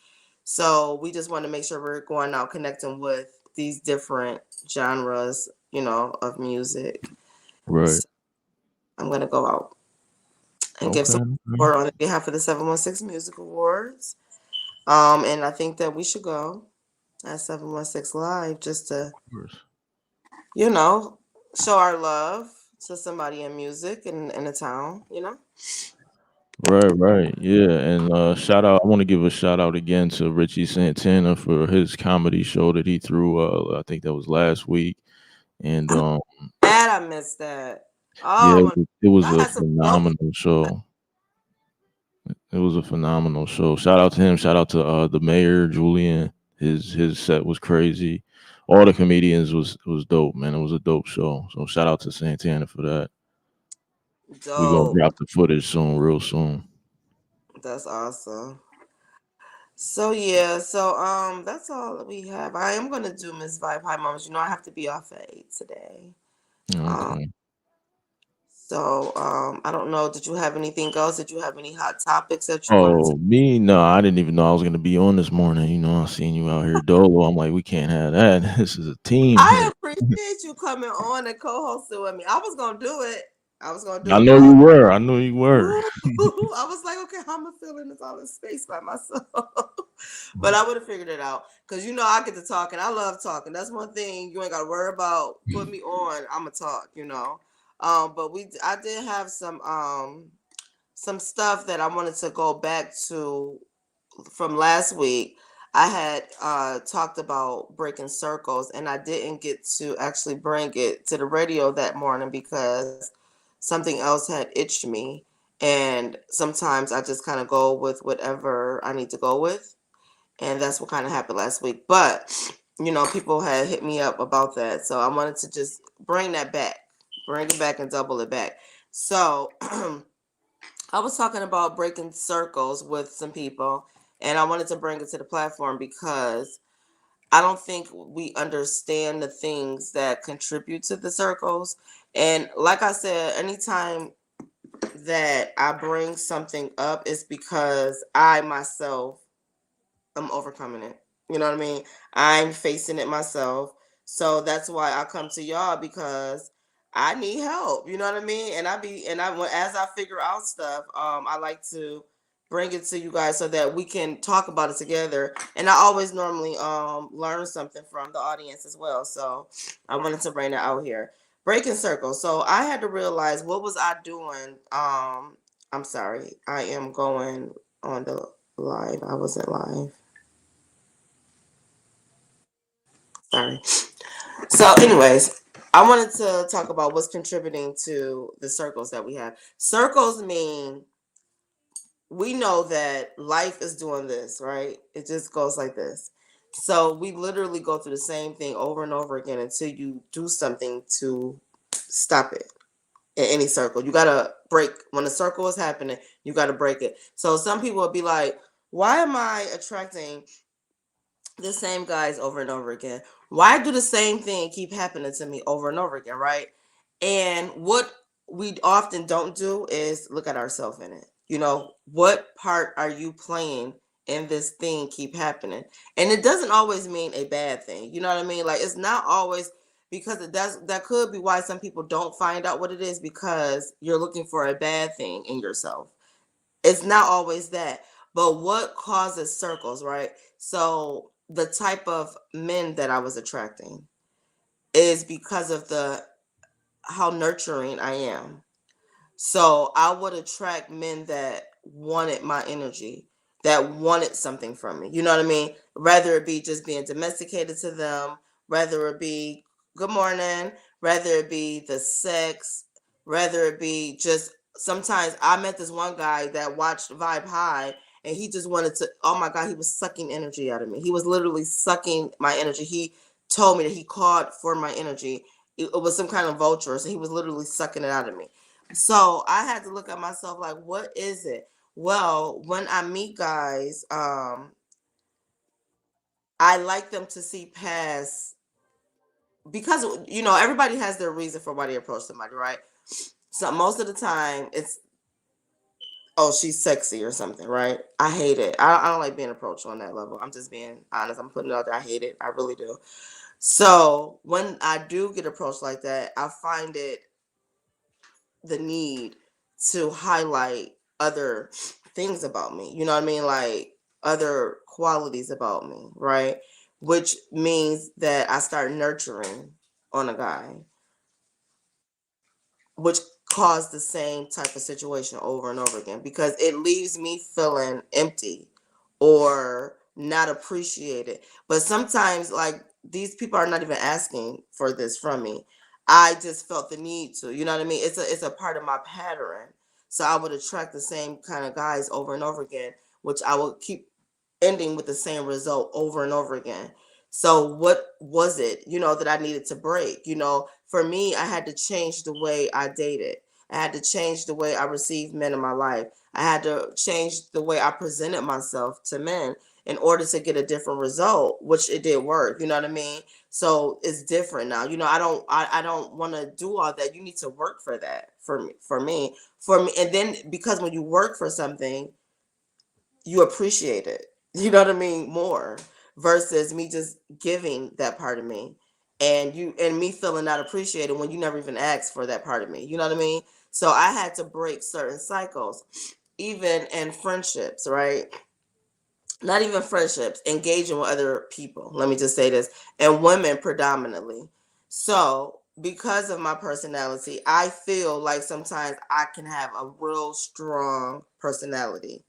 A: So we just want to make sure we're going out connecting with these different genres, of music.
B: Right.
A: So I'm going to go out and give
B: Okay.
A: some
B: Okay.
A: support on behalf of the 716 Music Awards. And I think that we should go at 716 Live just to,
B: Of course.
A: you know, show our love to somebody in music and in the town.
B: Right, right. Yeah. And shout out I want to give a shout out again to Richie Santana for his comedy show that he threw I think that was last week. And
A: I'm mad I missed that.
B: yeah,
A: Oh,
B: it was
A: I
B: a
A: had some dope.
B: phenomenal show. It was a phenomenal show. Shout out to him. Shout out to the mayor, Julian. His set was crazy. All the comedians was dope, man. It was a dope show. So shout out to Santana for that. We gonna
A: Dope.
B: drop the footage soon, real soon.
A: That's awesome. So yeah, so that's all that we have. I am gonna do Miss Vibe High Moms. I have to be off at 8 today. Um,
B: Okay.
A: So I don't know. Did you have anything else? Did you have any hot topics that you wanted to?
B: Oh, me? No, I didn't even know I was gonna be on this morning. I seen you out here dolo. I'm like, we can't have that. This is a team
A: I
B: here.
A: appreciate you coming on and co-hosting with me. I was gonna do it. I was gonna do
B: I
A: it,
B: know
A: but
B: you were. I know you were.
A: I was like, okay, how am I feeling this all in space by myself? But I would have figured it out because I get to talk and I love talking. That's one thing you ain't got to worry about. Put me on, I'ma talk. But I did have some stuff that I wanted to go back to from last week. I had talked about breaking circles, and I didn't get to actually bring it to the radio that morning because something else had itched me. And sometimes I just kind of go with whatever I need to go with. And that's what kind of happened last week. But, people had hit me up about that. So I wanted to just bring that back, bring it back and double it back. So I was talking about breaking circles with some people, and I wanted to bring it to the platform because I don't think we understand the things that contribute to the circles. And like I said, anytime that I bring something up, it's because I myself am overcoming it. You know what I mean? I'm facing it myself. So that's why I come to y'all because I need help. You know what I mean? As I figure out stuff, I like to bring it to you guys so that we can talk about it together. And I always normally learn something from the audience as well. So I wanted to bring that out here. Breaking circles. So I had to realize what was I doing. I'm sorry. I am going on the live. I wasn't live. Sorry. So, anyways, I wanted to talk about what's contributing to the circles that we have. Circles mean we know that life is doing this, right? It just goes like this. So, we literally go through the same thing over and over again until you do something to stop it in any circle. You got to break when the circle is happening, you got to break it. So, some people will be like, why am I attracting the same guys over and over again? Why do the same thing keep happening to me over and over again, right? And what we often don't do is look at ourselves in it. What part are you playing in this thing keep happening? And it doesn't always mean a bad thing. You know what I mean? Like it's not always because it does that could be why some people don't find out what it is because you're looking for a bad thing in yourself. It's not always that. But what causes circles, right? So the type of men that I was attracting is because of the how nurturing I am. So I would attract men that wanted my energy, that wanted something from me. You know what I mean? Rather it be just being domesticated to them, rather it be good morning, rather it be the sex, rather it be just sometimes I met this one guy that watched Vibe High and he just wanted to, oh my God, he was sucking energy out of me. He was literally sucking my energy. He told me that he called for my energy. It was some kind of vulture. So he was literally sucking it out of me. So I had to look at myself like, what is it? Well, when I meet guys, I like them to see past because everybody has their reason for why they approach somebody, right? So most of the time it's oh she's sexy or something, right? I hate it. I don't like being approached on that level. I'm just being honest. I'm putting it out there. I hate it. I really do. So when I do get approached like that, I find it the need to highlight other things about me. You know what I mean? Like other qualities about me, right? Which means that I start nurturing on a guy, which caused the same type of situation over and over again because it leaves me feeling empty or not appreciated. But sometimes, like, these people are not even asking for this from me. I just felt the need to, you know what I mean? It's a part of my pattern. So I would attract the same kind of guys over and over again, which I would keep ending with the same result over and over again. So what was it, that I needed to break? For me, I had to change the way I dated. I had to change the way I received men in my life. I had to change the way I presented myself to men. in order to get a different result, which it did work. You know what I mean? So it's different now. I don't want to do all that. You need to work for that for me. And then because when you work for something, you appreciate it. You know what I mean? More versus me just giving that part of me and me feeling not appreciated when you never even asked for that part of me. You know what I mean? So I had to break certain cycles, even in friendships, right? Not even friendships, engaging with other people. Let me just say this, and women predominantly. So, because of my personality, I feel like sometimes I can have a real strong personality.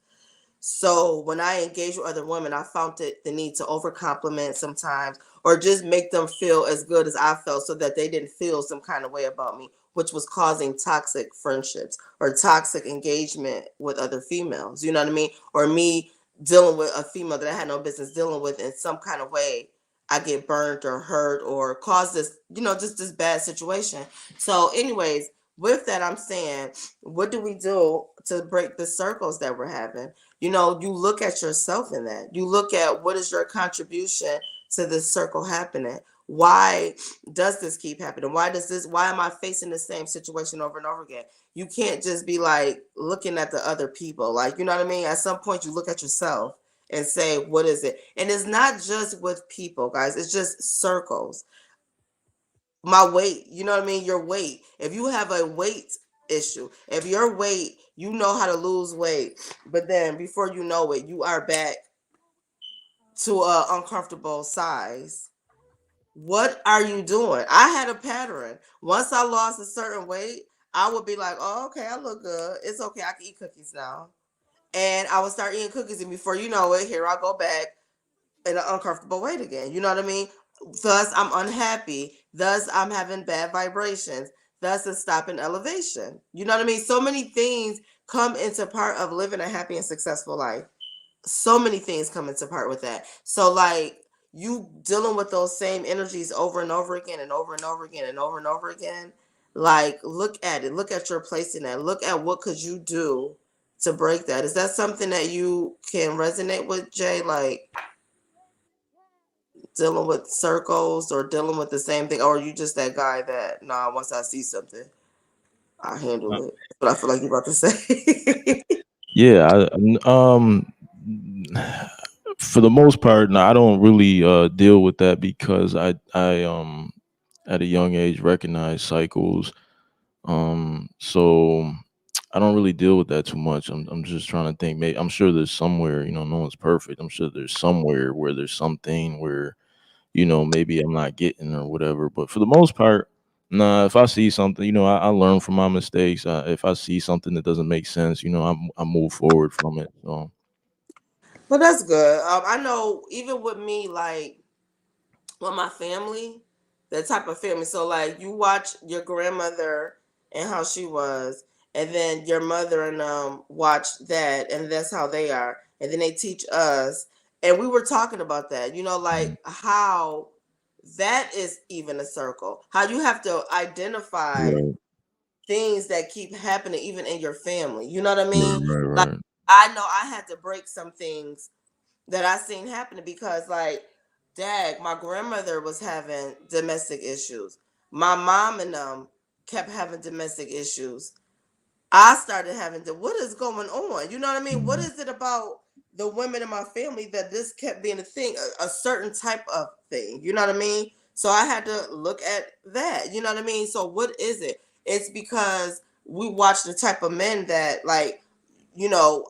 A: So when I engage with other women, I found it the need to over compliment sometimes or just make them feel as good as I felt so that they didn't feel some kind of way about me, which was causing toxic friendships or toxic engagement with other females. You know what I mean? Or me dealing with a female that I had no business dealing with in some kind of way. I get burned or hurt or cause this, just this bad situation. So, anyways, with that, I'm saying, what do we do to break the circles that we're having? You look at yourself in that. You look at what is your contribution to this circle happening. Why does this keep happening? Why am I facing the same situation over and over again? You can't just be like looking at the other people. Like, you know what I mean? At some point you look at yourself and say, what is it? And it's not just with people, guys. It's just circles. My weight, you know what I mean? Your weight. If you have a weight issue, if your weight, you know how to lose weight, but then before you know it, you are back to a uncomfortable size. What are you doing? I had a pattern. Once I lost a certain weight, I would be like, oh, okay, I look good. It's okay. I can eat cookies now. And I would start eating cookies. And before you know it, here I go back in an uncomfortable weight again. You know what I mean? Thus, I'm unhappy. Thus, I'm having bad vibrations. Thus, it's stopping elevation. You know what I mean? So many things come into part of living a happy and successful life. So many things come into part with that. So, like, you dealing with those same energies over and over again and over and over again and over and over again. Like, look at it. Look at your place in that. Look at what could you do to break that. Is that something that you can resonate with, Jay? Like, dealing with circles or dealing with the same thing, or are you just that guy that once I see something, I handle
B: Uh,
A: it? But I feel like you're about to say.
B: Yeah, for the most part, no, I don't really deal with that because I at a young age recognize cycles. So I don't really deal with that too much. I'm just trying to think. Maybe I'm sure there's somewhere, no one's perfect. I'm sure there's somewhere where there's something where maybe I'm not getting or whatever. But for the most part, nah. If I see something, I learn from my mistakes. If I see something that doesn't make sense, I move forward from it. So
A: But that's good. I know even with me, like with my family, the type of family. So like you watch your grandmother and how she was, and then your mother and watch that, and that's how they are, and then they teach us. And we were talking about that, like how that is even a circle. How you have to identify
B: right,
A: things that keep happening even in your family. You know what I
B: right,
A: mean?
B: right,
A: Like
B: right.
A: I know I had to break some things that I seen happening because like my grandmother was having domestic issues. My mom and them kept having domestic issues. I started having to, what is going on? You know what I mean? What
B: Mhm.
A: is it about the women in my family that this kept being a thing, a certain type of thing? You know what I mean? So I had to look at that. You know what I mean? So what is it? It's because we watch the type of men that like,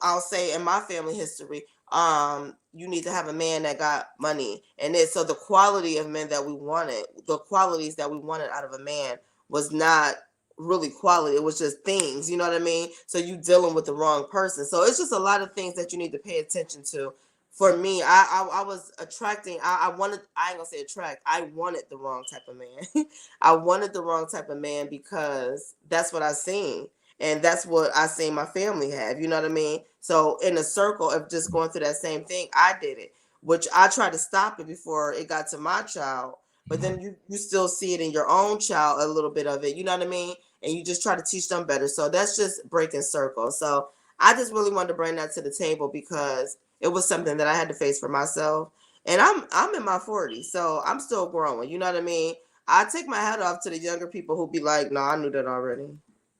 A: I'll say in my family history, you need to have a man that got money. And then so the quality of men that we wanted, the qualities that we wanted out of a man was not really quality. It was just things, you know what I mean? So you dealing with the wrong person. So it's just a lot of things that you need to pay attention to. For me, I was attracting. I wanted. I ain't gonna say attract. I wanted the wrong type of man. I wanted the wrong type of man because that's what I seen, and that's what I seen my family have. You know what I mean? So in a circle of just going through that same thing, I did it, which I tried to stop it before it got to my child. But then you still see it in your own child a little bit of it. You know what I mean? And you just try to teach them better. So that's just breaking circles. So I just really wanted to bring that to the table because it was something that I had to face for myself. And I'm in my 40s, so I'm still growing. You know what I mean? I take my hat off to the younger people who be like, "No, I knew that already."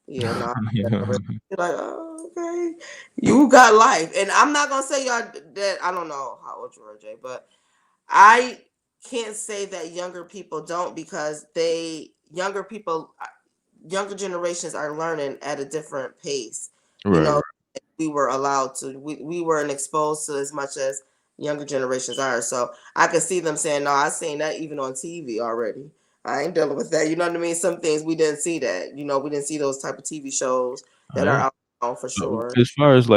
A: Yeah, no, I knew that already. You're like, "Oh, okay, you got life." And I'm not gonna say y'all that I don't know how old you are, Jay, but I can't say that younger people don't, because younger generations are learning at a different pace. You
B: Right,
A: know,
B: right.
A: we were allowed to, we weren't exposed to as much as younger generations are. So I can see them saying, no, I seen that even on TV already. I ain't dealing with that. You know what I mean? Some things we didn't see that. We didn't see those type of TV shows that are
B: Yeah.
A: out now for sure.
B: As far as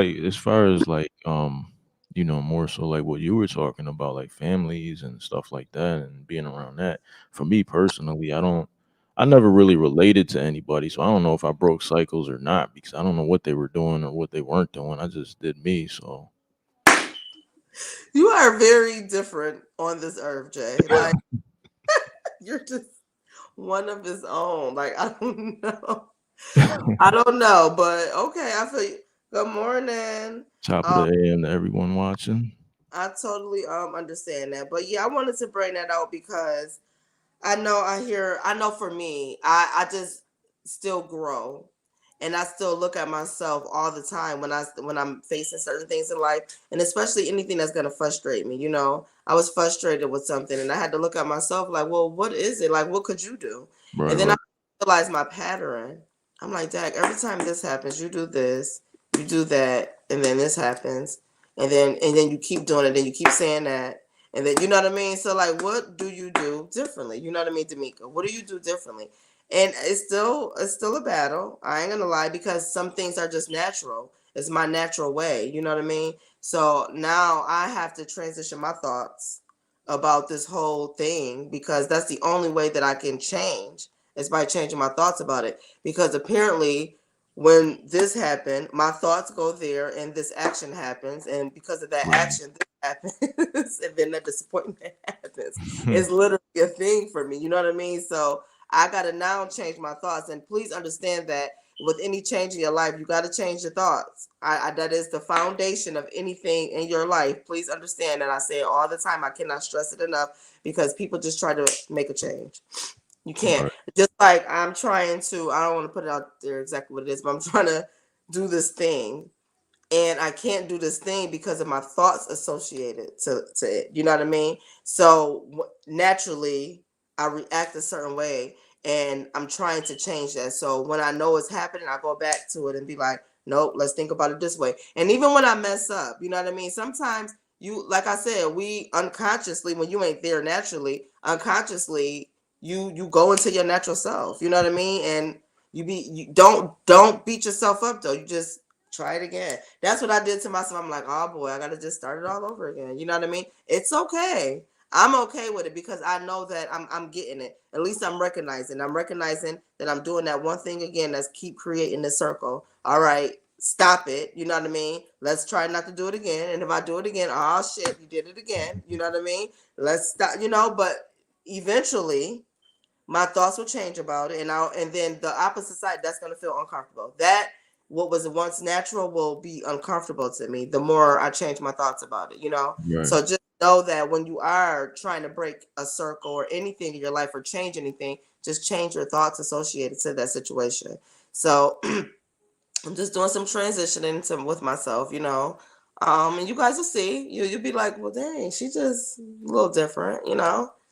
B: more so like what you were talking about, like families and stuff like that and being around that. For me personally, I never really related to anybody, so I don't know if I broke cycles or not because I don't know what they were doing or what they weren't doing. I just did me, so
A: You are very different on this earth, Jay. Like, you're just one of his own. Like, I don't know. I don't know, but okay, I feel you. Good morning.
B: top of the
A: Um,
B: AM to everyone watching.
A: I totally understand that. But yeah, I wanted to bring that out because I know for me, I just still grow, and I still look at myself all the time when I'm facing certain things in life, and especially anything that's gonna frustrate me. I was frustrated with something, and I had to look at myself like, well, what is it? Like, what could you do?
B: Right,
A: And then I
B: right.
A: realized my pattern. I'm like, Dak, every time this happens, you do this, you do that, and then this happens, and then you keep doing it, and you keep saying that, and then you know what I mean? So like, what do you do differently? You know what I mean, D'Amica? What do you do differently? And it's still a battle. I ain't gonna lie, because some things are just natural. It's my natural way. You know what I mean? So now I have to transition my thoughts about this whole thing, because that's the only way that I can change, is by changing my thoughts about it. Because apparently when this happened, my thoughts go there and this action happens. And because of that
B: Right.
A: action, this happens, and then the disappointment happens. It's literally a thing for me. You know what I mean? So I got to now change my thoughts. And please understand that with any change in your life, you got to change your thoughts. That is the foundation of anything in your life. Please understand that. I say it all the time. I cannot stress it enough, because people just try to make a change. You can't.
B: Right.
A: Just like I'm trying to, I don't want to put it out there exactly what it is, but I'm trying to do this thing, and I can't do this thing because of my thoughts associated to it. You know what I mean? So naturally, I react a certain way, and I'm trying to change that. So when I know it's happening, I go back to it and be like, nope, let's think about it this way. And even when I mess up, you know what I mean? Sometimes like I said, we unconsciously, when you ain't there naturally, unconsciously, you go into your natural self. You know what I mean? And you don't beat yourself up though. You just try it again. That's what I did to myself. I'm like, oh boy, I gotta just start it all over again. You know what I mean? It's okay. I'm okay with it, because I know that I'm getting it. At least I'm recognizing. I'm recognizing that I'm doing that one thing again. That's keep creating the circle. All right, stop it. You know what I mean? Let's try not to do it again. And if I do it again, oh shit, you did it again. You know what I mean? Let's stop. But eventually my thoughts will change about it, and then the opposite side, that's going to feel uncomfortable. That what was once natural will be uncomfortable to me the more I change my thoughts about it.
B: Right.
A: So just know that when you are trying to break a circle or anything in your life, or change anything, just change your thoughts associated to that situation. So I'm just doing some transitioning with myself. And you guys will see. You'll be like, well, dang, she just a little different,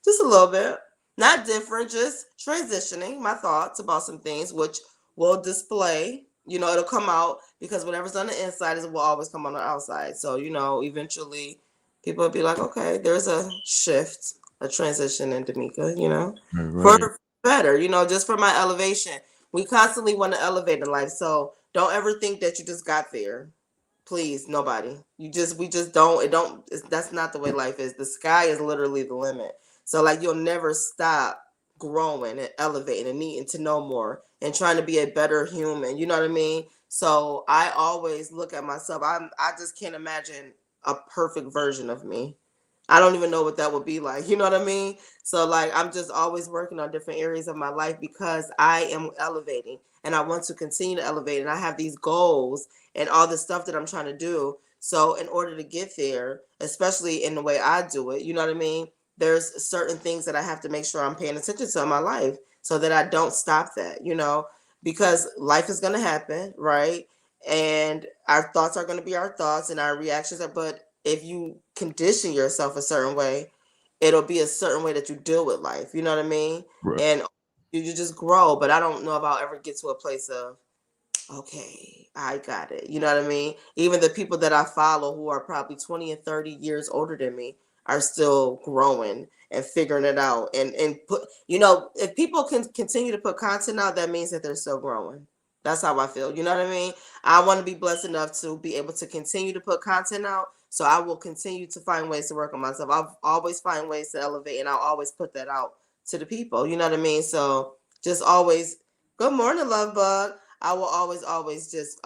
A: just a little bit. Not different, just transitioning my thoughts about some things, which will display. It'll come out, because whatever's on the inside will always come on the outside. So, eventually people will be like, okay, there's a shift, a transition in D'Amica,
B: Right.
A: for
B: Right.
A: better, just for my elevation. We constantly want to elevate in life. So don't ever think that you just got there. Please, nobody. We just don't. That's not the way life is. The sky is literally the limit. So like, you'll never stop growing and elevating and needing to know more and trying to be a better human. You know what I mean? So I always look at myself. I just can't imagine a perfect version of me. I don't even know what that would be like. You know what I mean? So like, I'm just always working on different areas of my life, because I am elevating and I want to continue to elevate, and I have these goals and all this stuff that I'm trying to do. So in order to get there, especially in the way I do it, you know what I mean? There's certain things that I have to make sure I'm paying attention to in my life so that I don't stop that, because life is going to happen, right? And our thoughts are going to be our thoughts and our reactions are, but if you condition yourself a certain way, it'll be a certain way that you deal with life, you know what I mean?
B: Right.
A: And you just grow, but I don't know if I'll ever get to a place of, okay, I got it. You know what I mean? Even the people that I follow who are probably 20 and 30 years older than me are still growing and figuring it out. And put, if people can continue to put content out, that means that they're still growing. That's how I feel. You know what I mean? I want to be blessed enough to be able to continue to put content out. So I will continue to find ways to work on myself. I'll always find ways to elevate and I'll always put that out to the people. You know what I mean? So just always, good morning, love bug. I will always just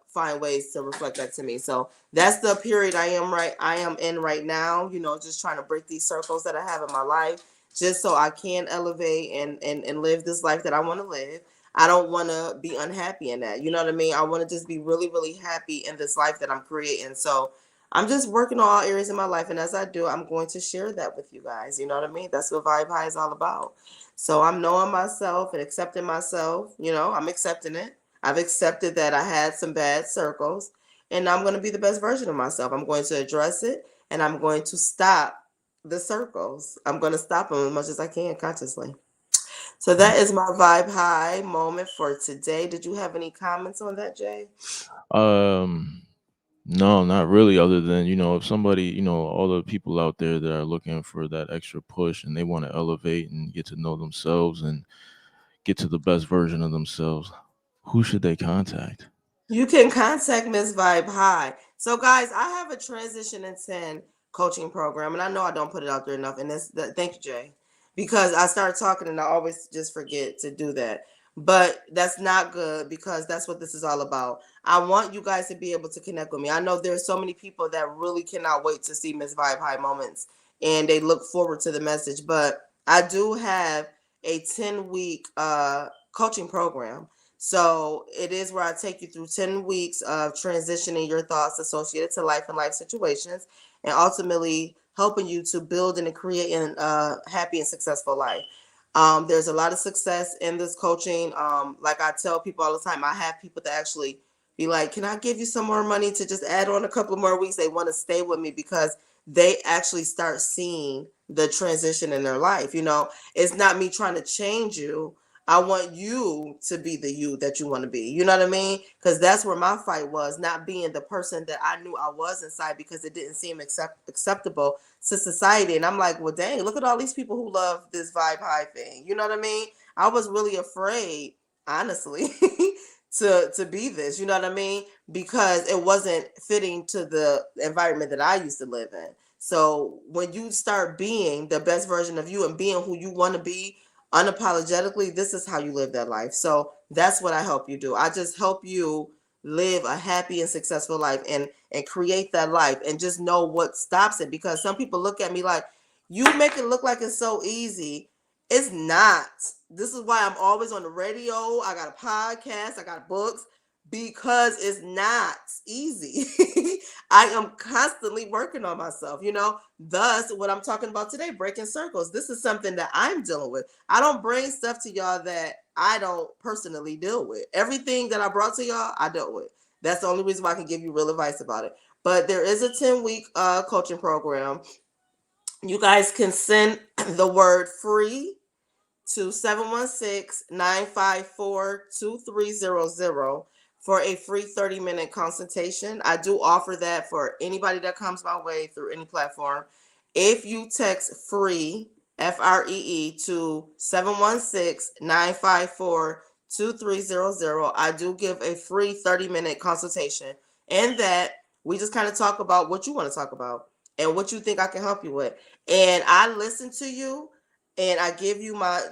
A: find ways to reflect that to me. So that's the period I am in right now, just trying to break these circles that I have in my life, just so I can elevate and live this life that I want to live. I don't want to be unhappy in that. You know what I mean? I want to just be really, really happy in this life that I'm creating. So I'm just working on all areas in my life. And as I do, I'm going to share that with you guys. You know what I mean? That's what Vibe High is all about. So I'm knowing myself and accepting myself. I'm accepting it. I've accepted that I had some bad circles and I'm going to be the best version of myself. I'm going to address it and I'm going to stop the circles. I'm going to stop them as much as I can consciously. So that is my Vibe High moment for today. Did you have any comments on that, Jay?
B: Um, no, not really. Other than if somebody, all the people out there that are looking for that extra push and they want to elevate and get to know themselves and get to the best version of themselves, who should they contact?
A: You can contact Miss Vibe High. So, guys, I have a Transition in 10 coaching program, and I know I don't put it out there enough. And thank you, Jay, because I start talking and I always just forget to do that. But that's not good because that's what this is all about. I want you guys to be able to connect with me. I know there's so many people that really cannot wait to see Miss Vibe High moments and they look forward to the message. But I do have a 10-week coaching program, so it is where I take you through 10 weeks of transitioning your thoughts associated to life and life situations and ultimately helping you to build and create a happy and successful life. There's a lot of success in this coaching. Like I tell people all the time, I have people that actually be like, can I give you some more money to just add on a couple more weeks? They want to stay with me because they actually start seeing the transition in their life. It's not me trying to change you. I want you to be the you that you want to be. You know what I mean? Because that's where my fight was, not being the person that I knew I was inside because it didn't seem acceptable to society. And I'm like, well, dang, look at all these people who love this Vibe High thing. You know what I mean? I was really afraid, honestly, to be this. You know what I mean? Because it wasn't fitting to the environment that I used to live in. So when you start being the best version of you and being who you want to be, unapologetically, this is how you live that life. So that's what I help you do. I just help you live a happy and successful life and create that life and just know what stops it, because some people look at me like, you make it look like it's so easy. It's not. This is why I'm always on the radio. I got a podcast, I got books, because it's not easy. I am constantly working on myself, thus what I'm talking about today, breaking circles. This is something that I'm dealing with. I don't bring stuff to y'all that I don't personally deal with. Everything that I brought to y'all, I dealt with. That's the only reason why I can give you real advice about it. But there is a 10-week coaching program. You guys can send the word free to 716-954-2300 for a free 30-minute consultation. I do offer that for anybody that comes my way through any platform. If you text free, FREE, to 716-954-2300, I do give a free 30-minute consultation. And that we just kind of talk about what you want to talk about and what you think I can help you with. And I listen to you and I give you my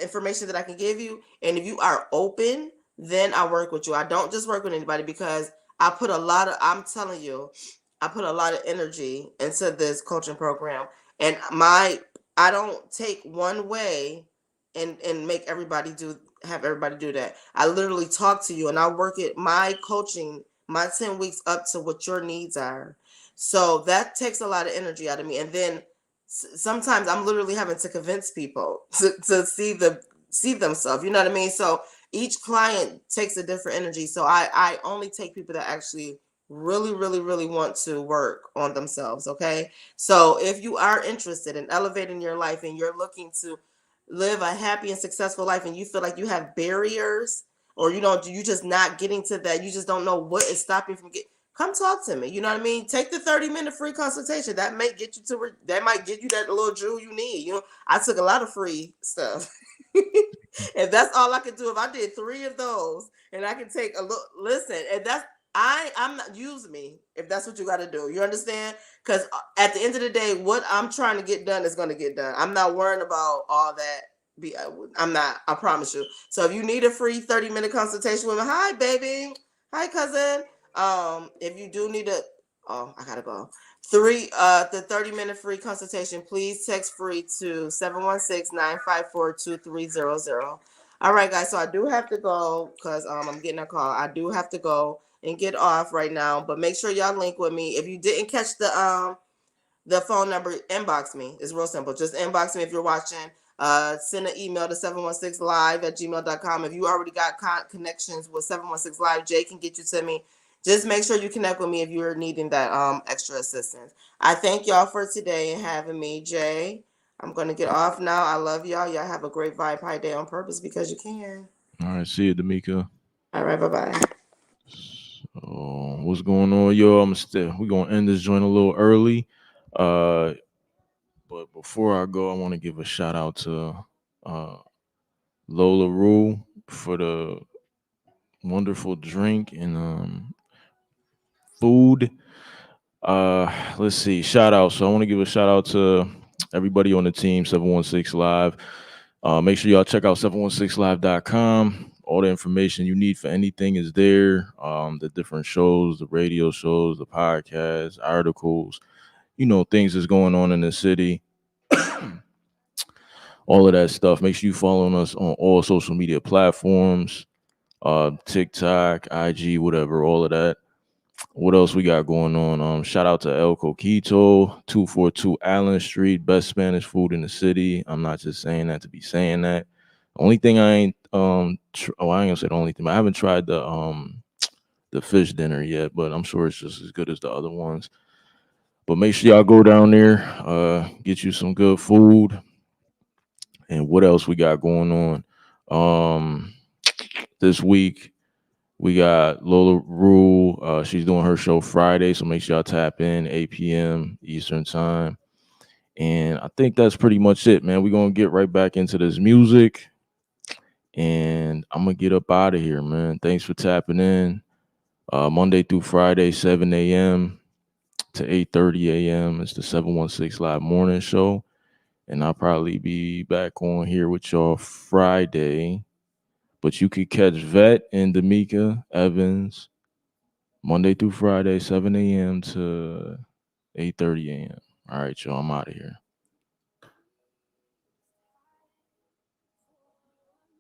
A: information that I can give you. And if you are open, then I work with you. I don't just work with anybody because I'm telling you, I put a lot of energy into this coaching program. And I don't take one way and have everybody do that. I literally talk to you and I work it. My coaching my 10 weeks up to what your needs are. So that takes a lot of energy out of me. And then sometimes I'm literally having to convince people to see themselves. You know what I mean? So each client takes a different energy. So I only take people that actually really, really, really want to work on themselves. Okay. So if you are interested in elevating your life and you're looking to live a happy and successful life and you feel like you have barriers or you just not getting to that, you just don't know what is stopping you from come talk to me. You know what I mean? Take the 30-minute free consultation. That may get you that might get you that little jewel you need. I took a lot of free stuff. If that's all I could do, if I did 3 of those and I can take a look, listen, and I'm not, use me if that's what you got to do. You understand? Because at the end of the day, what I'm trying to get done is going to get done. I'm not worrying about all that. I'm not. I promise you. So if you need a free 30-minute consultation with me, hi baby, hi cousin. If you do need I gotta go. The 30-minute free consultation, please text free to 716-954-2300. All right, guys. So I do have to go because I'm getting a call. I do have to go and get off right now. But make sure y'all link with me. If you didn't catch the phone number, inbox me. It's real simple. Just inbox me if you're watching. Send an email to 716live@gmail.com. If you already got connections with 716 Live, Jay can get you to me. Just make sure you connect with me if you're needing that extra assistance. I thank y'all for today and having me, Jay. I'm going to get off now. I love y'all. Y'all have a great Vibe High Day on purpose because you can.
B: All right, see you, Damika.
A: All right, bye-bye.
B: So, what's going on, yo? We're gonna end this joint a little early. But before I go, I want to give a shout out to Lola Rue for the wonderful drink and food. Let's see, shout out. So I want to give a shout out to everybody on the team, 716 Live. Make sure y'all check out 716live.com. All the information you need for anything is there. The different shows, the radio shows, the podcasts, articles, things that's going on in the city. All of that stuff. Make sure you following us on all social media platforms, TikTok, IG, whatever, all of that. What else we got going on? Shout out to El Coquito, 242 Allen Street, best Spanish food in the city. I'm not just saying that to be saying that. Only thing I ain't I ain't gonna say the only thing, but I haven't tried the fish dinner yet, but I'm sure it's just as good as the other ones. But make sure y'all go down there, get you some good food. And what else we got going on? This week we got Lola Rule. She's doing her show Friday, so make sure y'all tap in 8 p.m. Eastern time. And I think that's pretty much it, man. We're gonna get right back into this music. And I'm gonna get up out of here, man. Thanks for tapping in. Monday through Friday, 7 a.m. to 8:30 a.m. It's the 716 Live Morning Show. And I'll probably be back on here with y'all Friday. But you could catch Vet and Damika Evans Monday through Friday, 7 a.m. to 8:30 a.m. All right, y'all. I'm out of here.